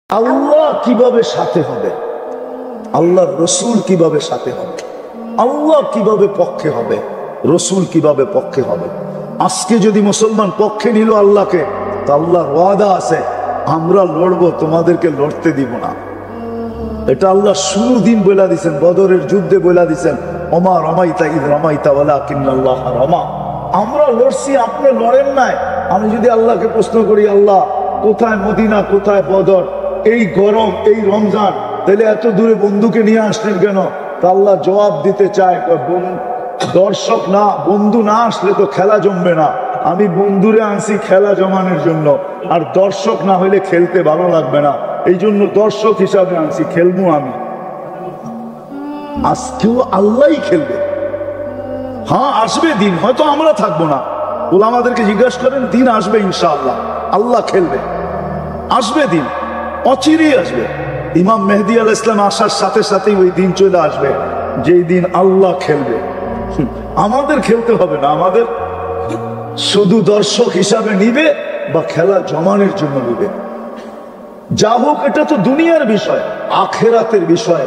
আল্লাহ কিভাবে সাথে হবে, আল্লাহ রসুল কিভাবে সাথে হবে, আল্লাহ কিভাবে পক্ষে হবে, রসুল কিভাবে পক্ষে হবে। আজকে যদি মুসলমান পক্ষে নিল আল্লাহকে, তা আল্লাহর ওয়াদা আছে আমরা লড়বো, তোমাদেরকে লড়তে দিব না। এটা আল্লাহ শুরু দিন বলে দিচ্ছেন, বদরের যুদ্ধে বলে দিচ্ছেন, ওমা রমাইতা ইদ রমাইতা ওয়ালাকিন্নাল্লাহ রমা। আমরা লড়ছি, আপনি লড়েন নাই। আমি যদি আল্লাহকে প্রশ্ন করি, আল্লাহ কোথায় মদিনা, কোথায় বদর, এই গরম, এই রমজান, তাহলে এত দূরে বন্ধুকে নিয়ে আসলেন কেন? তা আল্লাহ জবাব দিতে চায়, দর্শক না, বন্ধু না আসলে তো খেলা জমবে না। আমি বন্ধুরে আনছি খেলা জমানোর জন্য, আর দর্শক না হলে খেলতে ভালো লাগবে না, এই জন্য দর্শক হিসাবে আনছি, খেলবো আমি। আজকেও আল্লাহই খেলবে। হ্যাঁ, আসবে দিন, হয়তো আমরা থাকবো না। ওলামাদেরকে জিজ্ঞাসা করেন, দিন আসবে ইনশাআল্লাহ, আল্লাহ খেলবে, আসবে দিন, অচিরেই আসবে। ইমাম মেহেদী আলাইহিস সালাম আসার সাথে সাথেই ওই দিন চলে আসবে, যেই দিন আল্লাহ খেলবে। আমাদের খেলতে হবে না, আমাদের শুধু দর্শক হিসাবে নিবে বা খেলা জমানোর জন্য নিবে। যা হোক, এটা তো দুনিয়ার বিষয়, আখেরাতের বিষয়।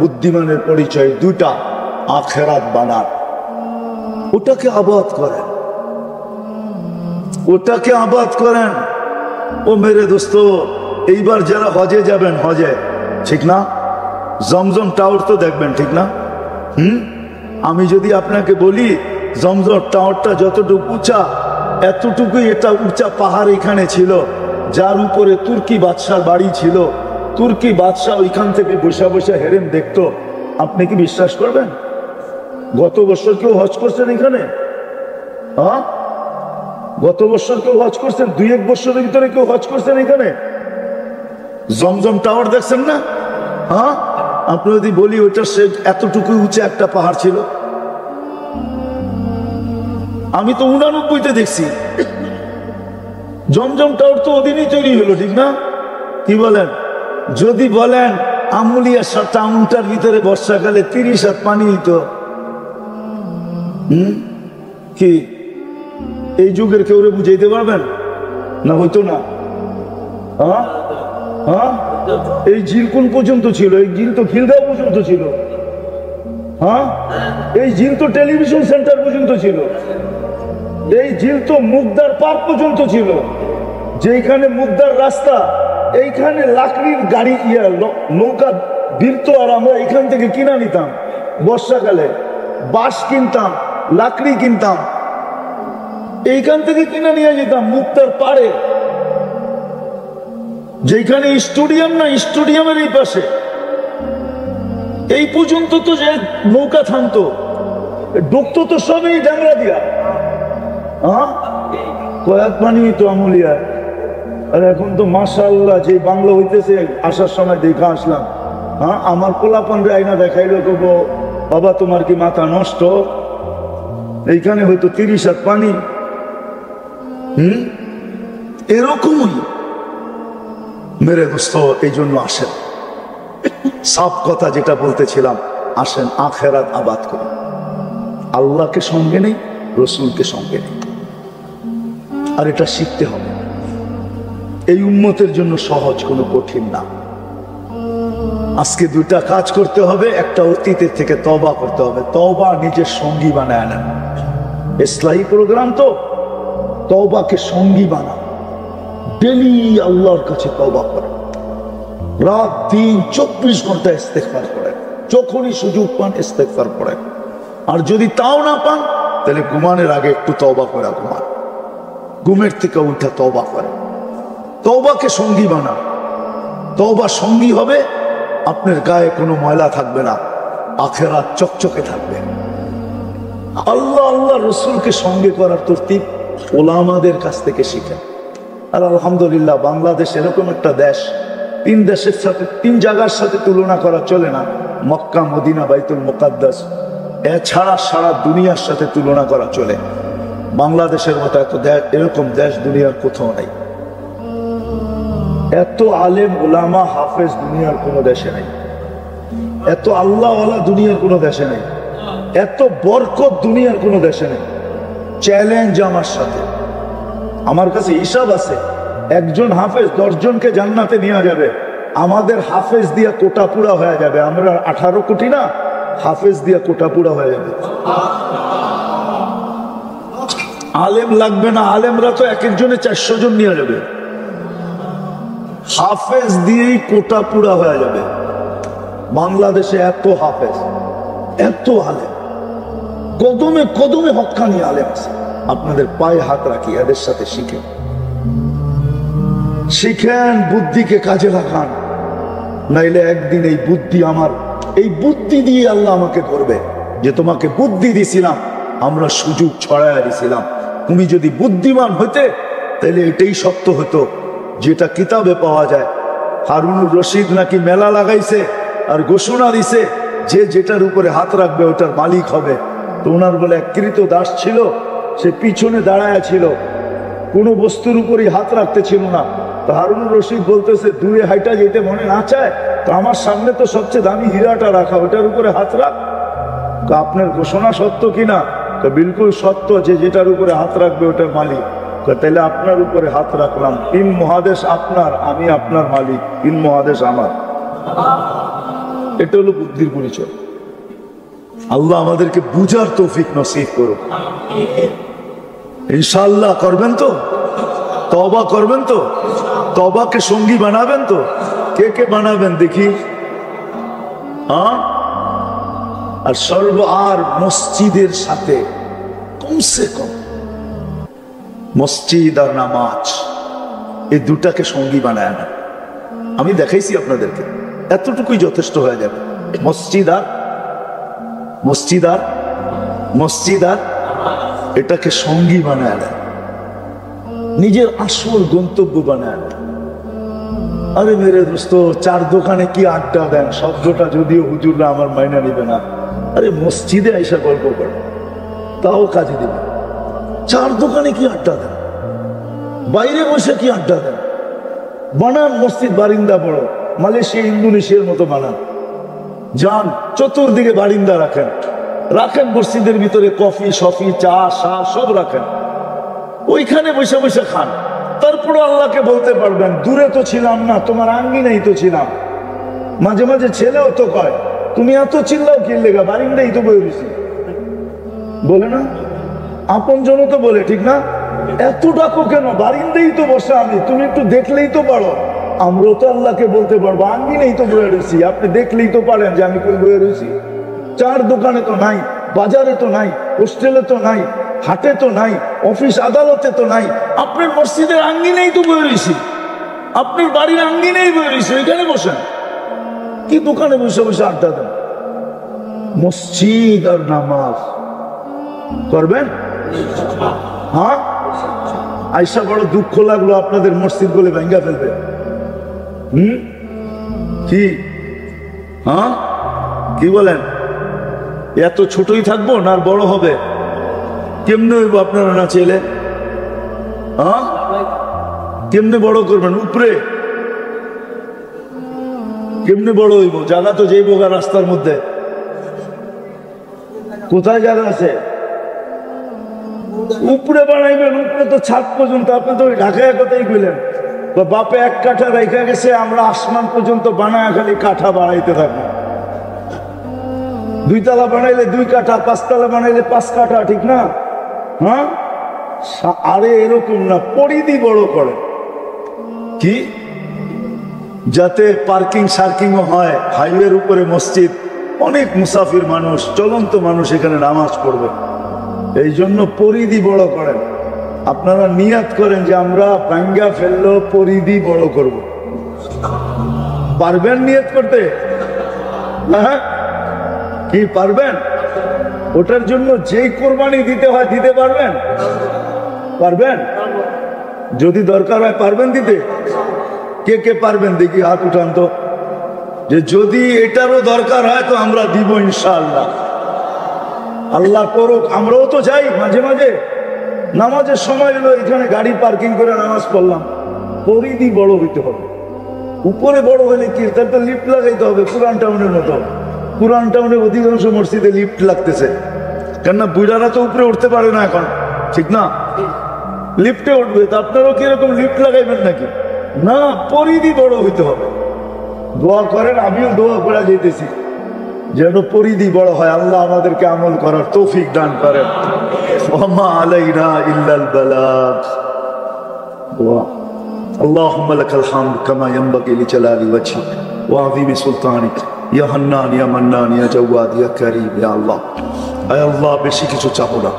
বুদ্ধিমানের পরিচয় দুটা, আখেরাত বানান, ওটাকে আবাদ করেন, ওটাকে আবাদ করেন। ও মেরে দোস্ত, এইবার যারা হজে যাবেন, হজে ঠিক না, জমজম টাওয়ার তো দেখবেন, ঠিক না? আমি যদি আপনাকে বলি জমজম টাওয়ারটা যতটুকু উঁচা, এতটুকুই এটা উঁচা পাহাড় এখানে ছিল, যার উপরে তুর্কি বাদশার বাড়ি ছিল। তুর্কি বাদশাহ ওইখান থেকে বসে বসে হেরেম দেখতো। আপনি কি বিশ্বাস করবেন? গত বছর কেউ হজ করছেন এখানে? হ্যাঁ, গত বছর কেউ হজ করছেন? 2-1 বছরের ভিতরে কেউ হজ করছেন এখানে? জমজম টাওয়ার দেখছেন না? হ্যাঁ, আপনি যদি বলি ওইটা সে এতটুকু উঁচা একটা পাহাড় ছিল। আমি তো 89-তে দেখছি। জমজম টাওয়ার তো ওদিনই তৈরি হলো, ঠিক না? কি বলেন? যদি বলেন আমুলিয়া টাউনটার ভিতরে বর্ষাকালে 30 হাত পানি হইতো, কি এই যুগের কেউ বুঝাইতে পারবেন না? হইতো না? হ্যাঁ হ্যাঁ, এই ঝিল কোন পর্যন্ত ছিল? এই ঝিল তো খিলগাঁও পর্যন্ত ছিল। হ্যাঁ, এই ঝিল তো টেলিভিশন সেন্টার পর্যন্ত ছিল। এই ঝিল তো মুগদার পার্ক পর্যন্ত ছিল, যেখানে মুগদার রাস্তা, এইখানে লাকড়ির গাড়ি নৌকা ভিড়তো, আর আমরা এখান থেকে কিনা নিতাম। বর্ষাকালে বাঁশ কিনতাম, লাকড়ি কিনতাম, এইখান থেকে কিনা নিয়ে যেতাম মুগদার পাড়ে, যেখানে স্টেডিয়াম না, স্টেডিয়ামের এই পাশে এই পর্যন্ত তো যে নৌকা থামতো, ডুবতো তো সবই ড্যাংরা দিয়া। হ্যাঁ, কয়েক পানি তো আমুলিয়া। আর এখন তো মাশাআল্লাহ, যে বাংলা হইতেছে, আসার সময় দেখা আসলাম। হ্যাঁ, আমার পোলাপানরে আইনা দেখাইলো, কব বাবা তোমার কি মাথা নষ্ট? এইখানে হয়তো 30 হাত পানি। এরকমই মেরে দোস্ত, এই জন্য আসেন, সাফ কথা যেটা বলতেছিলাম, আসেন আখেরাত আবাদ করি। আল্লাহকে সঙ্গে নেই, রসুলকে সঙ্গে নেই, আর এটা শিখতে হবে। এই উম্মতের জন্য সহজ, কোনো কঠিন না। আজকে 2টা কাজ করতে হবে। একটা, অতীতের থেকে তওবা করতে হবে। তওবা নিজের সঙ্গী বানায় নেন। ইসলাহি প্রোগ্রাম তো, তওবাকে সঙ্গী বানান। ডেলি আল্লাহর কাছে তওবা করেন, রাত দিন 24 ঘন্টা ইস্তেগফার করেন, যখনই সুযোগ পান ইস্তেগফার করেন। আর যদি তাও না পান, তাহলে ঘুমানোর আগে একটু তওবা করে ঘুমান, ঘুমের থেকে উঠা তওবা করেন। তওবাকে সঙ্গী বানান। তওবা সঙ্গী হবে, আপনার গায়ে কোনো ময়লা থাকবে না, আখেরাত চকচকে থাকবে। আল্লাহ আল্লাহ রসুলকে সঙ্গে করার তরতিব ওলামাদের কাছ থেকে শিখেন। আর আলহামদুলিল্লাহ, বাংলাদেশ এরকম একটা দেশ, 3 দেশের সাথে, 3 জায়গার সাথে তুলনা করা চলে না। মক্কা, মদিনা, বাইতুল মুকাদ্দাস, এছাড়া সারা দুনিয়ার সাথে তুলনা করা চলে। বাংলাদেশের মতো এরকম দেশ দুনিয়ার কোথাও নাই। এত আলেম ওলামা হাফেজ দুনিয়ার কোনো দেশে নাই। এত আল্লাহওয়ালা দুনিয়ার কোনো দেশে নেই। এত বরকত দুনিয়ার কোনো দেশে নেই। চ্যালেঞ্জ আমার সাথে, আমার কাছে হিসাব আছে, একজন হাফেজ 10 জনকে জান্নাতে নিয়ে যাবে, আমাদের হাফেজ দিয়া কোটা পুরা হয়ে যাবে। আমরা 18 কোটি না, হাফেজ দিয়া কোটা পুরা হয়ে যাবে। আলেম লাগবে না, আলেমরা তো এক একজনে 400 জন নিয়ে যাবে। হাফেজ দিয়েই কোটা পুরা হয়ে যাবে। বাংলাদেশে এত হাফেজ, এত আলেম, কদমে কদমে হক্কানি আলেম আছে। আপনাদের পায়ে হাত রাখি, এদের সাথে শিখেন, শিখেন, বুদ্ধিকে কাজে লাগান। নাইলে একদিন এই বুদ্ধি আমার, এই বুদ্ধি দিয়ে আল্লাহ আমাকে ধরবে যে তোমাকে বুদ্ধি দিছিলাম, আমরা সুযোগ ছড়াইয়া দিছিলাম। তুমি যদি বুদ্ধিমান হইতে তাহলে এটাই সত্য হতো যেটা কিতাবে পাওয়া যায়। হারুনুর রশিদ নাকি মেলা লাগাইছে আর ঘোষণা দিছে যে যেটার উপরে হাত রাখবে ওটার মালিক হবে। তো ওনার বলে এক কৃত দাস ছিল, সে পিছনে দাঁড়ায় ছিল, কোনো বস্তুর উপরই হাত রাখতে ছিল না। তো হারুনুর রশিদ বলতেছে দূরে হাইটা যেতে মনে না চায়, তো আমার সামনে তো সবচেয়ে দামি হীরাটা রাখা, ওটার উপরে হাত রাখ। তো আপনার ঘোষণা সত্য কিনা? তো বিলকুল সত্য, যে যেটার উপরে হাত রাখবে ওটার মালিক। তাহলে আপনার উপরে হাত রাখলাম, 3 মহাদেশ আপনার, আমি আপনার মালিক, 3 মহাদেশ আমার। এটা হলো বুদ্ধির পরিচয়। আল্লাহ আমাদেরকে বুঝার তৌফিক নসিব করুন। ইনশাআল্লাহ করবেন তো? তওবা করবেন তো? তওবাকে সঙ্গী বানাবেন তো? কে কে বানাবেন দেখি? আর আর মসজিদের সাথে কমসে কম মসজিদ আর নামাজ, এই দুটাকে সঙ্গী বানায় না। আমি দেখাইছি আপনাদেরকে, এতটুকুই যথেষ্ট হয়ে যাবে। মসজিদ আর মসজিদ আর মসজিদ আর এটাকে সঙ্গী বানায় না, নিজের আসল গন্তব্য বানায় না। আরে মেরে দোস্ত, 4 দোকানে কি আড্ডা দেন, শব্দটা যদিও হুজুররা আমার মাইনা নিবে না। আরে মসজিদে আইসা গল্প করে, তাও কাজে দিবে। 4 দোকানে কি আড্ডা দেন, বাইরে বসে কি আড্ডা দেন? বানান মসজিদ বারিন্দা বড়, মালয়েশিয়া ইন্দোনেশিয়ার মতো বানান। যান চতুর্দিকে বারিন্দা রাখেন, রাখেন মসজিদের ভিতরে কফি সফি চা সা সব রাখেন, ওইখানে বসে বসে খান। তারপরে আল্লাহকে বলতে পারবেন দূরে তো ছিলাম না, তোমার আঙ্গিনাই তো ছিলাম। মাঝে মাঝে ছেলেও তো কয় তুমি এত চিল্লাও কি লেগা, বারিন্দাই তো বই রয়েছি, বলে না? আপন জন তো বলে, ঠিক না? এত ডাকো কেন, বারিন্দাই তো বসে আমি, তুমি একটু দেখলেই তো পারো। আমরাও তো আল্লাহকে বলতে পারবো আঙ্গিনাই তো বয়ে রয়েছি, আপনি দেখলেই তো পারেন যে আমি কই বয়ে রয়েছি। 4 দোকানে তো নাই, বাজারে তো নাই, হোস্টেলে তো নাই, হাটে তো নাই, অফিস আদালতে তো নাই, আপনার মসজিদের আঙ্গিনেই তো বয়ে রয়েছি, আপনার বাড়ির আঙ্গিনেই বয়ে রয়েছি, ওইখানে বসেন। কি দোকানে বসে বসে আড্ডা দেন? মসজিদ আর নামাজ করবেন। হ্যাঁ, আইসা বড় দুঃখ লাগলো আপনাদের মসজিদ বলে ভেঙ্গা ফেলবে। কি? হ্যাঁ, কি বলেন? এত ছোটই থাকবো না আর বড় হবে? কেমনে হইব আপনারা না চাইলে? হ্যাঁ, কেমনে বড় করবেন? উপরে কেমনে বড় হইব? জায়গা তো যেই বোগা রাস্তার মধ্যে, কোথায় জায়গা আছে? উপরে বানাইবেন, উপরে তো ছাদ পর্যন্ত। আপনি তো ঢাকায় কথাই কইলেন, বাপে 1 কাঠা রেখা গেছে, আমরা আসমান পর্যন্ত বানায় খালি কাঠা বাড়াইতে থাকি। 2 তলা বানাইলে 2 কাঠা, 5 তলা বানাইলে 5 কাঠা, ঠিক না? হ্যাঁ, আরে এরকম না, পরিধি বড় করে। কি? যাতে পার্কিং সার্কিংও হয়, হাইওয়ের উপরে মসজিদ, অনেক মুসাফির মানুষ, চলন্ত মানুষ এখানে নামাজ পড়বে, এই জন্য পরিধি বড় করেন। আপনারা নিয়াত করেন যে আমরা ভাঙ্গা ফেললো পরিধি বড় করব। পারবেন নিয়ত করতে? হ্যাঁ, কি পারবেন? ওটার জন্য যেই কোরবানি দিতে হয় দিতে পারবেন? পারবেন? যদি দরকার হয় পারবেন দিতে? কে কে পারবেন দেখি হাত উঠান তো, যে যদি এটারও দরকার হয় তো আমরা দিব ইনশাআল্লাহ। আল্লাহ করুক। আমরাও তো যাই মাঝে মাঝে, নামাজের সময় হলো এখানে গাড়ি পার্কিং করে নামাজ পড়লাম। পরিধি বড় হইতে হবে। উপরে বড় হলে কি, তার তো লিফট লাগাইতে হবে পুরান টাউনের মতো। পুরান টাউনে অধিকাংশ মসজিদে লিফট লাগতেছে, কেননা বুড়ারা তো উপরে উঠতে পারে না এখন, ঠিক না? লিফটে উঠবে, তা আপনারাও কিরকম লিফট লাগাইবেন নাকি? না, পরিধি বড় হইতে হবে। দোয়া করেন, আমিও দোয়া করে যেতেছি যেন পরিধি বড় হয়। আল্লাহ আমাদেরকে আমল করার তৌফিক দান করেন। ওয়া আলাইনা ইল্লাল বালাগ। اللهم لك الحمد كما ينبغي لجلال وجهك وعظيم سلطانك يا حنان يا منان يا جواد يا كريم يا الله। আয় আল্লাহ, বেশি কিছু চাবো না,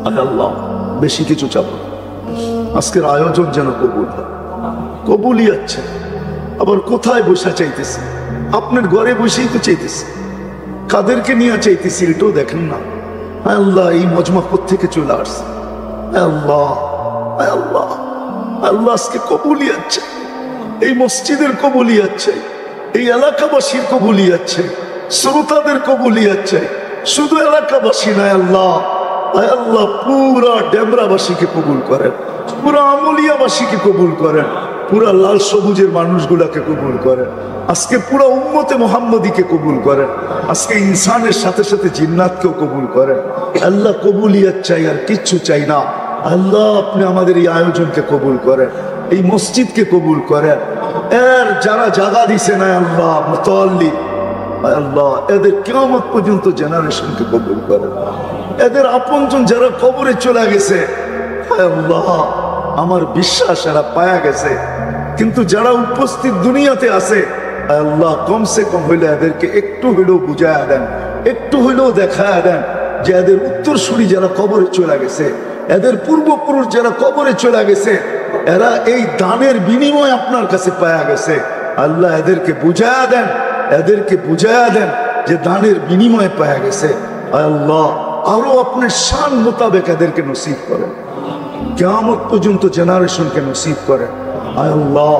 আয় আল্লাহ বেশি কিছু চাবো না। আজকের আয়োজন যেন কবুল হয়। কবুলই আছে, আবার কোথায় বসে চাইতেছি? আপনার ঘরে বসেই তো চাইতেছি। কাদেরকে নিয়ে চাইতেছি এটাও দেখেন না। আয় আল্লাহ, এই মজমা কোত্থেকে চলে আসছে? আয় আল্লাহ, আয় আল্লাহ, আল্লাহ আজকে কবুলিয়াত চাই। এই মসজিদের কবুলিয়াত চাই, এই এলাকাবাসীর কবুলিয়াত চাই, শ্রোতাদের কবুলিয়াত চাই। শুধু এলাকাবাসী নয় আল্লাহ, আয় আল্লাহ পুরা ডেমরাবাসীকে কবুল করেন, পুরা আমলিয়াবাসীকে কবুল করেন, পুরা লাল সবুজের মানুষগুলাকে কবুল করেন। আজকে পুরা উম্মতে মুহাম্মদীকে কবুল করেন। আজকে ইনসানের সাথে সাথে জিন্নাতকেও কবুল করেন। আল্লাহ কবুলিয়াত চাই, আর কিচ্ছু চাই না। আল্লাহ আপনি আমাদের এই আয়োজনকে কবুল করেন, এই মসজিদকে কবুল করেন। এর যারা জায়গা দিছে না আল্লাহ মুতাল্লি, আল্লাহ এদের কিয়ামত পর্যন্ত জেনারেশনকে কবুল করেন। এদের আপনজন যারা কবরে চলে গেছে, আল্লাহ আমার বিশ্বাস এরা পায়া গেছে, কিন্তু যারা উপস্থিত দুনিয়াতে আছে আল্লাহ কমসে কম হইলে এদেরকে একটু হইলেও বুঝায়া দেন, একটু হইলেও দেখায়া দেন যে এদের উত্তরসূরি যারা কবরে চলে গেছে, এদের পূর্বপুরুষ যারা কবরে চলে গেছে, এরা এই দানের বিনিময় আপনার কাছে পায়া গেছে। আল্লাহ এদেরকে বুঝায়া দেন, এদেরকে বুঝায়া দেন যে দানের বিনিময়ে পায়া গেছে। আল্লাহ আরো আপনার শান মোতাবেক এদেরকে নসিব করেন, কিয়ামত পর্যন্ত জেনারেশনকে নসিব করেন। আল্লাহ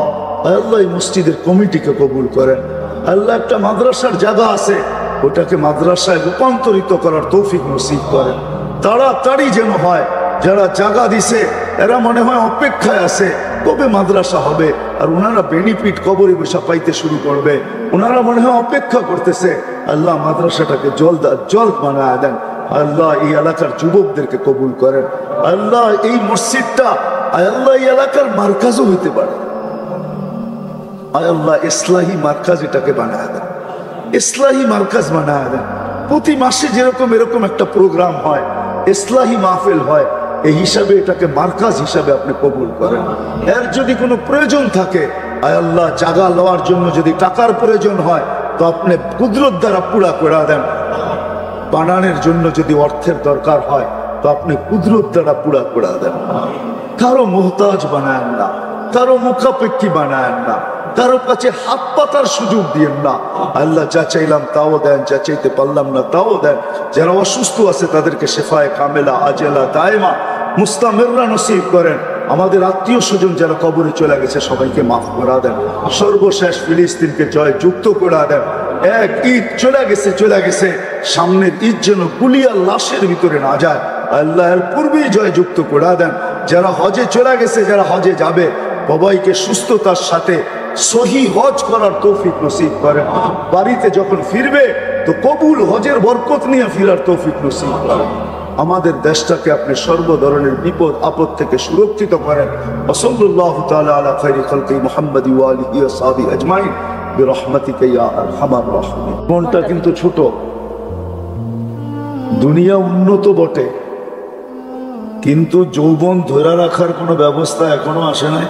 আল্লাহ এই মসজিদের কমিটিকে কবুল করেন। আল্লাহ একটা মাদ্রাসার জায়গা আছে, ওটাকে মাদ্রাসায় রূপান্তরিত করার তৌফিক নসিব করেন। তাড়াতাড়ি যেন হয়। যারা জায়গা দিছে এরা মনে হয় অপেক্ষায় আছে কবে মাদ্রাসা হবে, আর ওনারা বেনিফিট কবরে বসা পাইতে শুরু করবে। ওনারা মনে হয় অপেক্ষা করতেছে। আল্লাহ মাদ্রাসাটাকে জল বানায় দেন। আল্লাহ এই এলাকার যুবকদেরকে কবুল করেন। আল্লাহ এই মসজিদটা আল্লাহ এই এলাকার মার্কাজও হইতে পারে। আল্লাহ ইসলাহি মার্কাজ এটাকে বানায় দেন, ইসলাহি মার্কাজ বানায় দেন। প্রতি মাসে যেরকম এরকম একটা প্রোগ্রাম হয়, ইসলাহি মাহফিল হয়, এই হিসাবে এটাকে মার্কাজ হিসাবে আপনি কবুল করেন। এর যদি কোনো প্রয়োজন থাকে, আল্লাহ জায়গা লওয়ার জন্য যদি টাকার প্রয়োজন হয় তো আপনি কুদরত দ্বারা পুরা করে দেন। বানানোর জন্য যদি অর্থের দরকার হয় তো আপনি কুদরত দ্বারা পুরা করে দেন। কারো মোহতাজ বানায়েন না, কারো মুখাপেক্ষী বানায়েন না, কারো কাছে হাত পাতার সুযোগ দিয়েন না। আল্লাহ যা চাইলাম তাও দেন, যা চাইতে পারলাম না তাও দেন। যারা অসুস্থ আছে তাদেরকে শেফায়ে কামেলা আজেলা দায়মা মুস্তামিররা নসিব করেন। আমাদের আত্মীয় স্বজন যারা কবরে চলে গেছে সবাইকে মাফ করা দেন। সর্বশেষ ফিলিস্তিনকে জয় যুক্ত করা দেন। এক ঈদ চলে গেছে, সামনের ঈদ যেন গুলিয়া লাশের ভিতরে না যায়। আল্লাহ এর পূর্বেই জয় যুক্ত করা দেন। যারা হজে চলে গেছে, যারা হজে যাবে, সবাইকে সুস্থতার সাথে সহি হজ করার তৌফিক নসিব করেন। বাড়িতে যখন ফিরবে তো কবুল হজের বরকত নিয়ে ফিরার তৌফিক নসিব করেন। আমাদের দেশটাকে আপনি সর্ব ধরনের বিপদ আপদ থেকে সুরক্ষিত করেন। সাল্লাল্লাহু তাআলা আলা খায়রি খালকি মুহাম্মাদি ওয়া আলিহি ওয়া সাহবিহি আজমাইন বিরহমাতিকা ইয়া আরহামার রাহিমিন। মনটা কিন্তু ছোট, দুনিয়া উন্নত বটে, কিন্তু যৌবন ধরে রাখার কোনো ব্যবস্থা এখনো আসে নাই,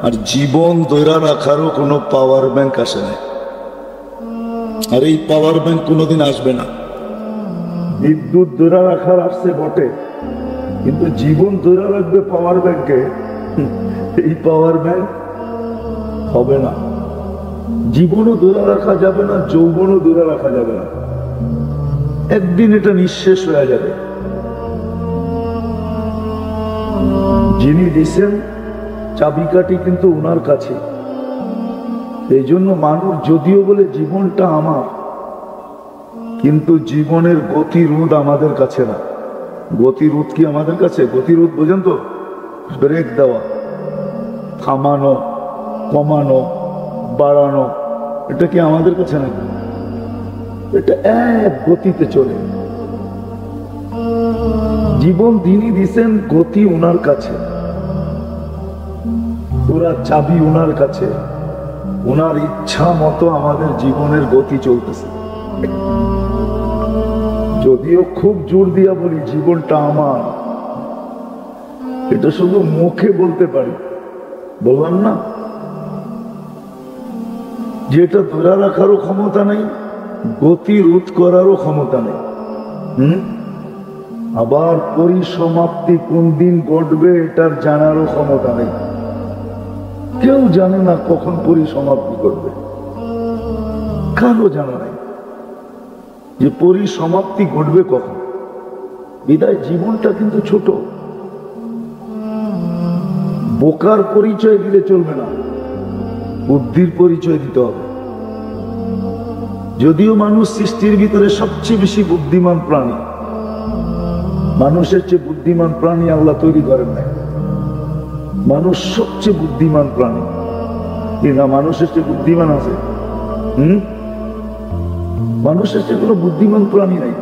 আর জীবন ধরে রাখারও কোনো পাওয়ার ব্যাংক আসে নাই। আর এই পাওয়ার ব্যাংক কোনোদিন আসবে না। বিদ্যুৎ ধরে রাখার আসছে বটে, কিন্তু জীবন ধরে রাখবে পাওয়ার ব্যাংকে, এই পাওয়ার ব্যাংক হবে না। জীবনও ধরে রাখা যাবে না, যৌবনও ধরে রাখা যাবে না। একদিন এটা নিঃশেষ হয়ে যাবে। যিনি দিছেন চাবিকাঠি কিন্তু ওনার কাছে। এই জন্য মানুষ যদিও বলে জীবনটা আমার, কিন্তু জীবনের গতিরোধ আমাদের কাছে না। গতিরোধ কি আমাদের কাছে? গতিরোধ বোঝেন তো? ব্রেক দেওয়া, থামানো, কমানো, বাড়ানো, এটা কি আমাদের কাছে নাকি? এটা এক গতিতে চলে। জীবন তিনি দিছেন, গতি ওনার কাছে, পুরা চাবি ওনার কাছে। ওনার ইচ্ছা মতো আমাদের জীবনের গতি চলতেছে। যদিও খুব জোর দিয়া বলি জীবনটা আমার, এটা শুধু মুখে বলতে পারি, বললাম না যেটা ধরে রাখারও ক্ষমতা নেই, গতি রোধ করারও ক্ষমতা নেই। আবার পরিসমাপ্তি কোন দিন ঘটবে এটার জানারও ক্ষমতা নেই। কেউ জানে না কখন পরিসমাপ্তি করবে, কারো জানা নেই যে পরিসমাপ্তি ঘটবে কখন। বিদায় জীবনটা কিন্তু ছোট। বোকার পরিচয় দিলে চলবে না, বুদ্ধির পরিচয় দিতে হবে। যদিও মানুষ সৃষ্টির ভিতরে সবচেয়ে বেশি বুদ্ধিমান প্রাণী, মানুষের চেয়ে বুদ্ধিমান প্রাণী আল্লাহ তৈরি করেন নাই। মানুষ সবচেয়ে বুদ্ধিমান প্রাণী, না মানুষের চেয়ে বুদ্ধিমান আছে? মানুষের চেয়ে কোনো বুদ্ধিমান প্রাণী নাই।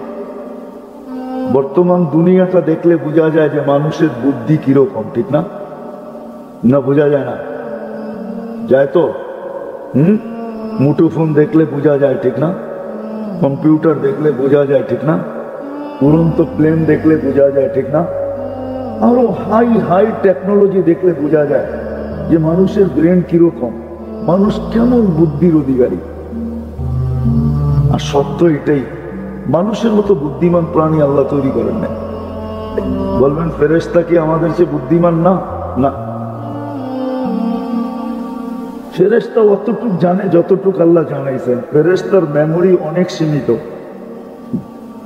বর্তমান দুনিয়াটা দেখলে বোঝা যায় যে মানুষের বুদ্ধি কিরকম, ঠিক না? না বোঝা যায় না? যায় তো? মুঠোফোন দেখলে বোঝা যায়, ঠিক না? কম্পিউটার দেখলে বোঝা যায়, ঠিক না? উড়ন্ত প্লেন দেখলে বোঝা যায়, ঠিক না? আরো হাই হাই টেকনোলজি দেখলে বোঝা যায় যে মানুষের ব্রেন কিরকম, মানুষ কেমন বুদ্ধির অধিকারী। আর সত্য এটাই, মানুষের মতো বুদ্ধিমান প্রাণী আল্লাহ তৈরি করেন না। বলবেন ফেরেশতা কি আমাদের চেয়ে বুদ্ধিমান না? না, ফেরেশতা অতটুকু জানে যতটুকু আল্লাহ জানাইছেন। ফেরেশতার মেমোরি অনেক সীমিত,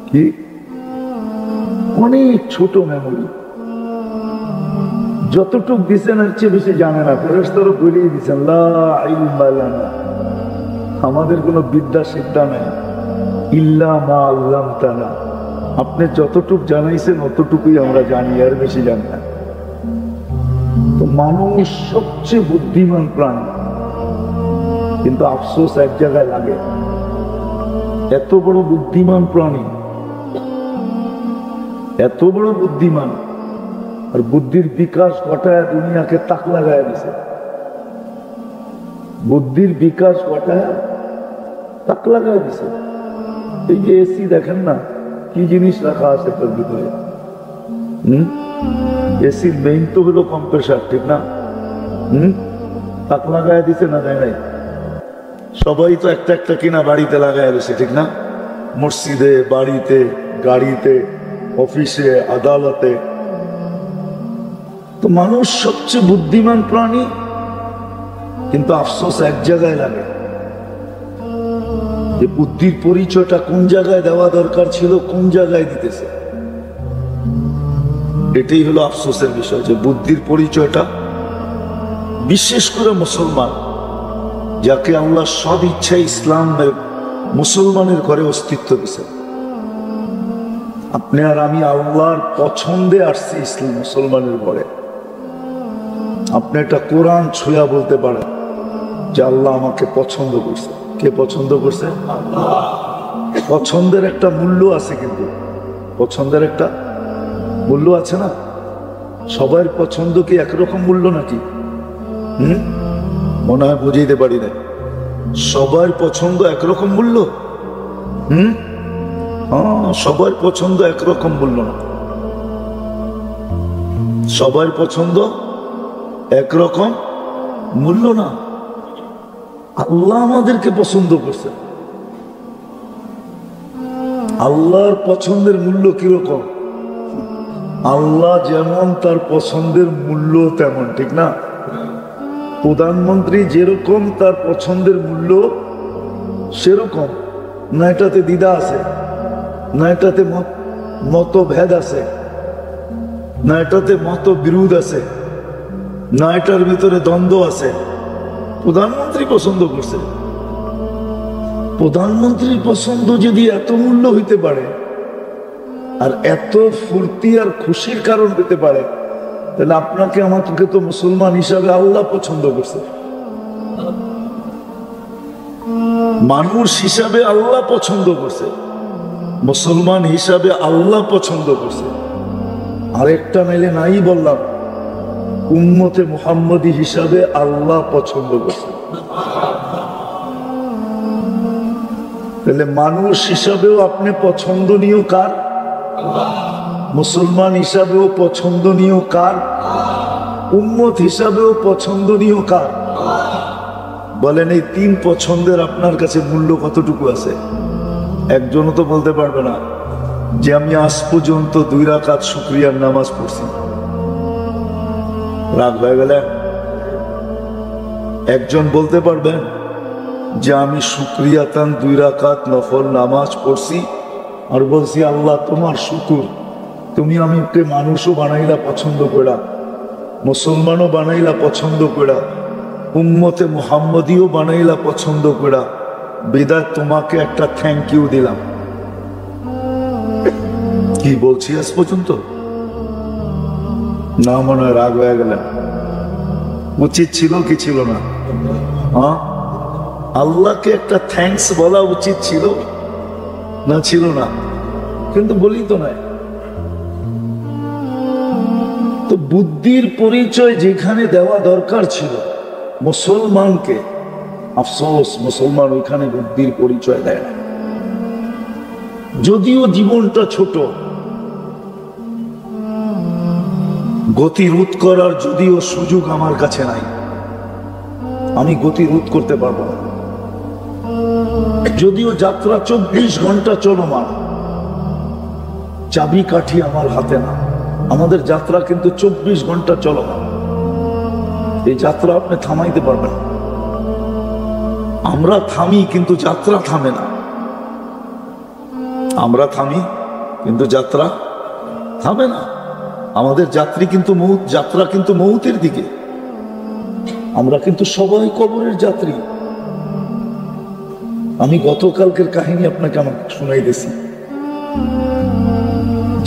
কি অনেক ছোট মেমোরি। যতটুক দিচ্ছেন এর চেয়ে বেশি জানে না। ফেরেশতারও বলিয়ে দিচ্ছেন লা ইলমা লানা, আমাদের কোনো বিদ্যা শিক্ষা নাই, ইল্লা মা আল্লামতানা, আপনি যতটুক জানাইছেন অতটুকুই আমরা জানি, আর বেশি জানি না। তো মানুষ সবচেয়ে বুদ্ধিমান প্রাণী, কিন্তু আফসোস এক জায়গায় লাগে, এত বড় বুদ্ধিমান প্রাণী, এত বড় বুদ্ধিমান, আর বুদ্ধির বিকাশ ঘটায় দুনিয়াকে তাক লাগায় দিছে। বুদ্ধির বিকাশ ঘটায় তাক লাগায় দিছে। এই যে এসি দেখেন না, কি জিনিস রাখা আছে তার ভিতরে? এসির মেইন তো হলো কম্প্রেসার, ঠিক না? তাক লাগায় দিছে না, দেয় নাই? সবাই তো একটা একটা কিনা বাড়িতে লাগায় দিছে, ঠিক না? মসজিদে, বাড়িতে, গাড়িতে, অফিসে, আদালতে। তো মানুষ সবচেয়ে বুদ্ধিমান প্রাণী, কিন্তু আফসোস এক জায়গায় লাগে যে বুদ্ধির পরিচয়টা কোন জায়গায় দেওয়া দরকার ছিল, কোন জায়গায় দিতেছে। এটাই হলো আফসোসের বিষয়, যে বুদ্ধির পরিচয়টা, বিশেষ করে মুসলমান, যাকে আল্লাহ সব ইচ্ছায় ইসলামের মুসলমানের ঘরে অস্তিত্ব দিছে। আপনি আর আমি আল্লাহর পছন্দে আসছি ইসলাম মুসলমানের ঘরে। আপনি একটা কোরআন ছুঁয়া বলতে পারেন যে আল্লাহ আমাকে পছন্দ করছে। কে পছন্দ করছে? পছন্দের একটা মূল্য আছে, কিন্তু পছন্দের একটা মূল্য আছে না? সবার পছন্দ কি একরকম মূল্য নাকি? মনে হয় বুঝাইতে পারি না। সবার পছন্দ একরকম মূল্য? সবার পছন্দ একরকম মূল্য না। সবার পছন্দ একরকম মূল্য না। আল্লাহ আমাদেরকে পছন্দ করছে। আল্লাহর পছন্দের মূল্য কিরকম? আল্লাহ যেমন তার পছন্দের মূল্য তেমন, ঠিক না? প্রধানমন্ত্রী যেরকম তার পছন্দের মূল্য সেরকম না। এটাতে দ্বিধা আছে না, এটাতে মতভেদ আছে না, এটাতে মতবিরোধ আছে না, এটার ভিতরে দ্বন্দ্ব আছে। প্রধানমন্ত্রী পছন্দ করছে। প্রধানমন্ত্রীর পছন্দ যদি এত মূল্য হইতে পারে আর এত ফুর্তি আর খুশির কারণ হইতে পারে, তাহলে আপনাকে আমাকে তো মুসলমান হিসাবে আল্লাহ পছন্দ করছে। মানুষ হিসাবে আল্লাহ পছন্দ করছে, মুসলমান হিসাবে আল্লাহ পছন্দ করছে। আরেকটা মেলে নাই বললাম, উম্মতে মুহাম্মদী হিসাবে আল্লাহ পছন্দ করছে। তাহলে মানুষ হিসাবেও আপনি পছন্দনীয় কার? মুসলমান হিসাবেও পছন্দনীয় কার? উম্মত হিসাবেও পছন্দনীয় কার? বলেন এই তিন পছন্দের আপনার কাছে মূল্য কতটুকু আছে? একজনও তো বলতে পারবে না যে আমি আজ পর্যন্ত 2 রাকাত শুকরিয়ার নামাজ পড়ছি। রাগ হয়ে গেলে একজন বলতে পারবেন যে আমি শুকরিয়াতান 2 রাকাত নফল নামাজ পড়ছি আর বলছি আল্লাহ তোমার শুকুর, তুমি আমাকে মানুষও বানাইলা পছন্দ করা, মুসলমানও বানাইলা পছন্দ করা, উম্মতে মুহাম্মদীও বানাইলা পছন্দ করা, বিদায় তোমাকে একটা থ্যাংক ইউ দিলাম। কি বলছি আজ পর্যন্ত? না মনে হয় রাগ হয়ে গেলেন। উচিত ছিল কি ছিল না? হ্যাঁ, আল্লাহকে একটা থ্যাঙ্কস বলা উচিত ছিল না ছিল না? কিন্তু বলি তো নাই। তো বুদ্ধির পরিচয় যেখানে দেওয়া দরকার ছিল মুসলমানকে, আফসোস মুসলমান ওইখানে বুদ্ধির পরিচয় দেয় না। যদিও জীবনটা ছোট, গতি রোধ করার যদিও সুযোগ আমার কাছে নাই, আমি গতি রোধ করতে পারবো না। যদিও যাত্রা 24 ঘন্টা চলমান, চাবি কাঠি আমার হাতে না। আমাদের যাত্রা কিন্তু 24 ঘন্টা চলমান। এই যাত্রা আপনি থামাইতে পারবেন না। আমরা থামি কিন্তু যাত্রা থামে না। আমরা থামি কিন্তু যাত্রা থামে না। আমাদের যাত্রা কিন্তু মৌতের দিকে। আমরা কিন্তু সবাই কবরের যাত্রী। আমি গতকালকের কাহিনী আপনাকে আমাকে শোনাইতেছি,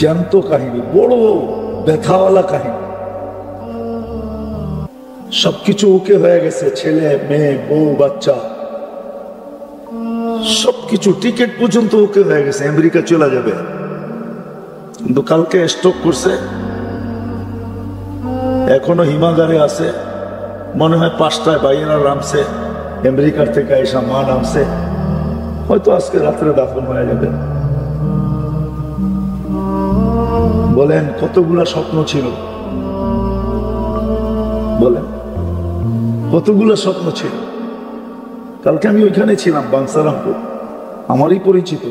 জ্যান্ত কাহিনী, বড় ব্যথাওয়ালা কাহিনী। সবকিছু ওকে হয়ে গেছে, ছেলে মেয়ে বউ বাচ্চা সবকিছু, টিকিট পর্যন্ত ওকে হয়ে গেছে, আমেরিকা চলে যাবে। কিন্তু কালকে স্ট্রোক করছে, এখনো হিমাগারে আছে। মনে হয় 5টায় বাইরা নামছে, আমেরিকার থেকে এসা মা নামছে, হয়তো আজকে রাত্রে দাফন হয়ে যাবে। বলেন কতগুলা স্বপ্ন ছিল? বলেন কতগুলা স্বপ্ন ছিল? কালকে আমি ওইখানে ছিলাম, বাংসারামপুর, আমারই পরিচিত।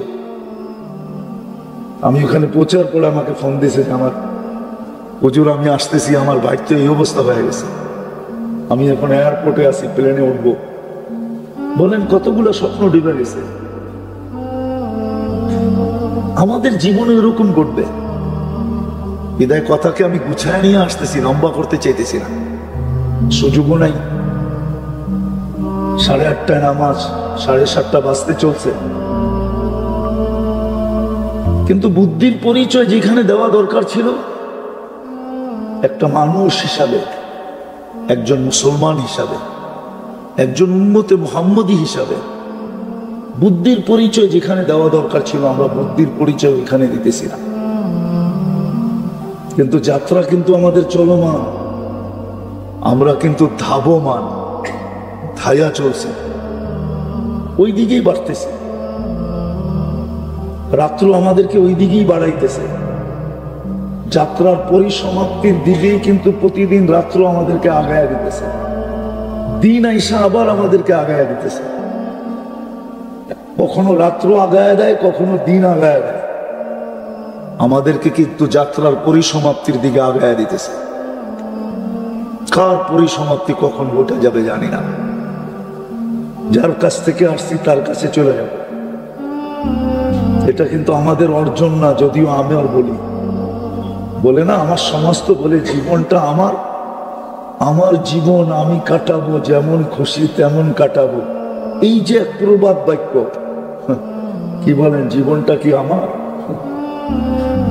আমি ওখানে পৌঁছার পরে আমাকে ফোন দিয়েছে যে আমার হুজুর আমি আসতেছি, আমার বাইক তো এই অবস্থা হয়ে গেছে, আমি এখন এয়ারপোর্টে আছি, প্লেনে উঠবো। বলেন কতগুলো স্বপ্ন ডুবে গেছে। আমাদের জীবনে এরকম ঘটবে। বিদায় কথাকে আমি গুছায় নিয়ে আসতেছি, লম্বা করতে চাইতেছি না, সুযোগও নাই। 8:30টায় নামাজ, 7:30 বাজতে চলছে। কিন্তু বুদ্ধির পরিচয় যেখানে দেওয়া দরকার ছিল, একটা মানুষ হিসাবে, একজন মুসলমান হিসাবে, একজন উম্মতে মুহাম্মদী হিসাবে বুদ্ধির পরিচয় যেখানে দেওয়া দরকার ছিল, আমরা বুদ্ধির পরিচয় এখানে দিতেছি না। কিন্তু যাত্রা কিন্তু আমাদের চলমান, আমরা কিন্তু ধাবমান, ধায়া চলছে, ওই দিকেই বাড়তেছে। রাত্র আমাদেরকে ওই দিকেই বাড়াইতেছে। যাত্রার পরিসমাপ্তির দিকেই কিন্তু প্রতিদিন রাত্র আমাদেরকে আগায়া দিতেছে। দিন আইসা আবার আমাদেরকে আগায়া দিতেছে। কখনো রাত্র আগায়া দেয়, কখনো দিন আগায়া দেয়। আমাদেরকে কিন্তু যাত্রার পরিসমাপ্তির দিকে আগায়া দিতেছে। কার পরিসমাপ্তি কখন ঘটে যাবে জানি না। যার কাছ থেকে আসছি তার কাছে চলে যাবে। এটা কিন্তু আমাদের অর্জন না, যদিও আমি আর বলে না আমার সমাজ তো বলে জীবনটা আমার, আমার জীবন আমি কাটাবো, যেমন খুশি তেমন কাটাবো। এই যে এক প্রবাদ বাক্য, কি বলেন জীবনটা কি আমার?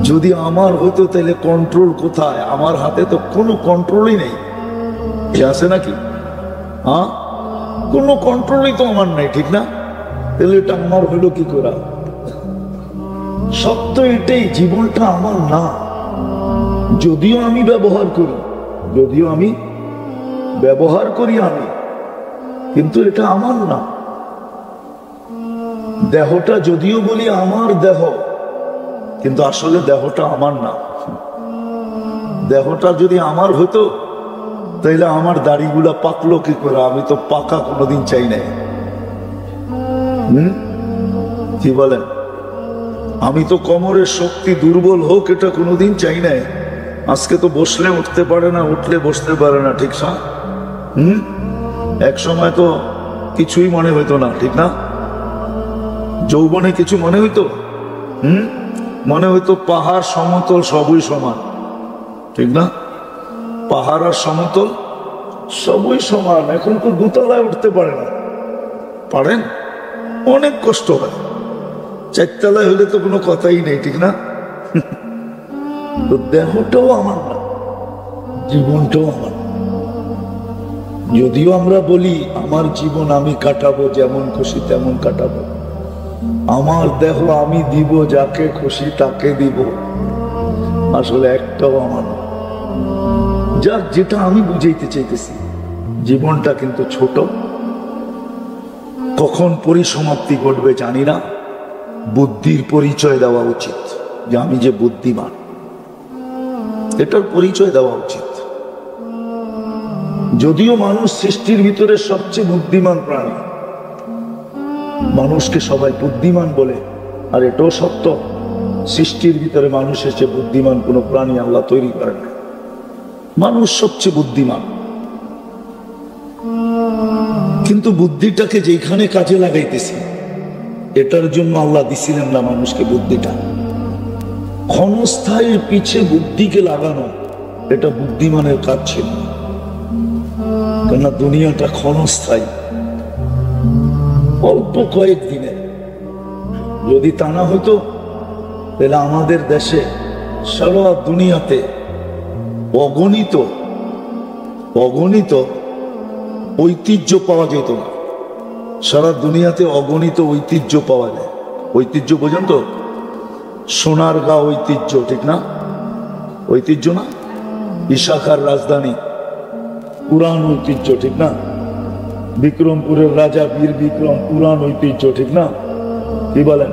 যদি আমার হইতো তাহলে কন্ট্রোল কোথায়? আমার হাতে তো কোনো কন্ট্রোলই নেই। আছে নাকি? হ্যাঁ, কোনো কন্ট্রোলই তো আমার নাই, ঠিক না? তাহলে এটা আমার হইলো কি করা? সত্য এটাই, জীবনটা আমার না। যদিও আমি ব্যবহার করি, আমি, কিন্তু এটা আমার না। দেহটা যদিও বলি আমার দেহ, কিন্তু আসলে দেহটা আমার না। দেহটা যদি আমার হতো তাইলে আমার দাড়িগুলা পাকলো কি করে? আমি তো পাকা কোনোদিন চাই নাই। কি বলেন? আমি তো কোমরের শক্তি দুর্বল হোক এটা কোনোদিন চাই নাই। আজকে তো বসলে উঠতে পারে না, উঠলে বসতে পারে না, ঠিক না? এক সময় তো কিছুই মনে হইতো না, ঠিক না? যৌবনে কিছু মনে হইতো? মনে হইতো পাহাড় সমতল সবই সমান, ঠিক না? পাহাড় আর সমতল সবই সমান। এখন তো দোতলায় উঠতে পারে না। পারেন? অনেক কষ্ট হয়। চারতলায় হলে তো কোনো কথাই নেই, ঠিক না? তো দেহটাও আমার না, জীবনটাও আমার। যদিও আমরা বলি আমার জীবন আমি কাটাবো, যেমন খুশি তেমন কাটাবো, আমার দেহ আমি দিব, যাকে খুশি তাকে দিব, আসলে একটাও আমার না। যাক, যেটা আমি বুঝাইতে চাইতেছি, জীবনটা কিন্তু ছোট, কখন পরিসমাপ্তি ঘটবে জানি না। বুদ্ধির পরিচয় দেওয়া উচিত যে আমি যে বুদ্ধিমান, এটার পরিচয় দেওয়া উচিত। যদিও মানুষ সৃষ্টির ভিতরে সবচেয়ে বুদ্ধিমান প্রাণী, মানুষকে সবাই বুদ্ধিমান বলে, আর এটাও সত্য, সৃষ্টির ভিতরে মানুষের চেয়ে বুদ্ধিমান কোনো প্রাণী আল্লাহ তৈরি করেন না। মানুষ সবচেয়ে বুদ্ধিমান, কিন্তু বুদ্ধিটাকে যেখানে কাজে লাগাইতেছি এটার জন্য আল্লাহ দিছিলেন না মানুষকে বুদ্ধিটা। ক্ষণস্থায়ীর পিছে বুদ্ধিকে লাগানো এটা বুদ্ধিমানের কাজ ছিল, কেননা দুনিয়াটা ক্ষণস্থায়ী, অল্প কয়েক দিনে। যদি তা না হতো তাহলে আমাদের দেশে সারা দুনিয়াতে অগণিত অগণিত ঐতিহ্য পাওয়া যেত না। সারা দুনিয়াতে অগণিত ঐতিহ্য পাওয়া যায়। ঐতিহ্য বোঝেন তো? সোনারগাঁও ঐতিহ্য, ঠিক না? ঐতিহ্য না? ইশাখার রাজধানী, পুরাণ ঐতিহ্য, ঠিক না? বিক্রমপুরের রাজা বীর বিক্রম, পুরাণ ঐতিহ্য, ঠিক না? কি বলেন?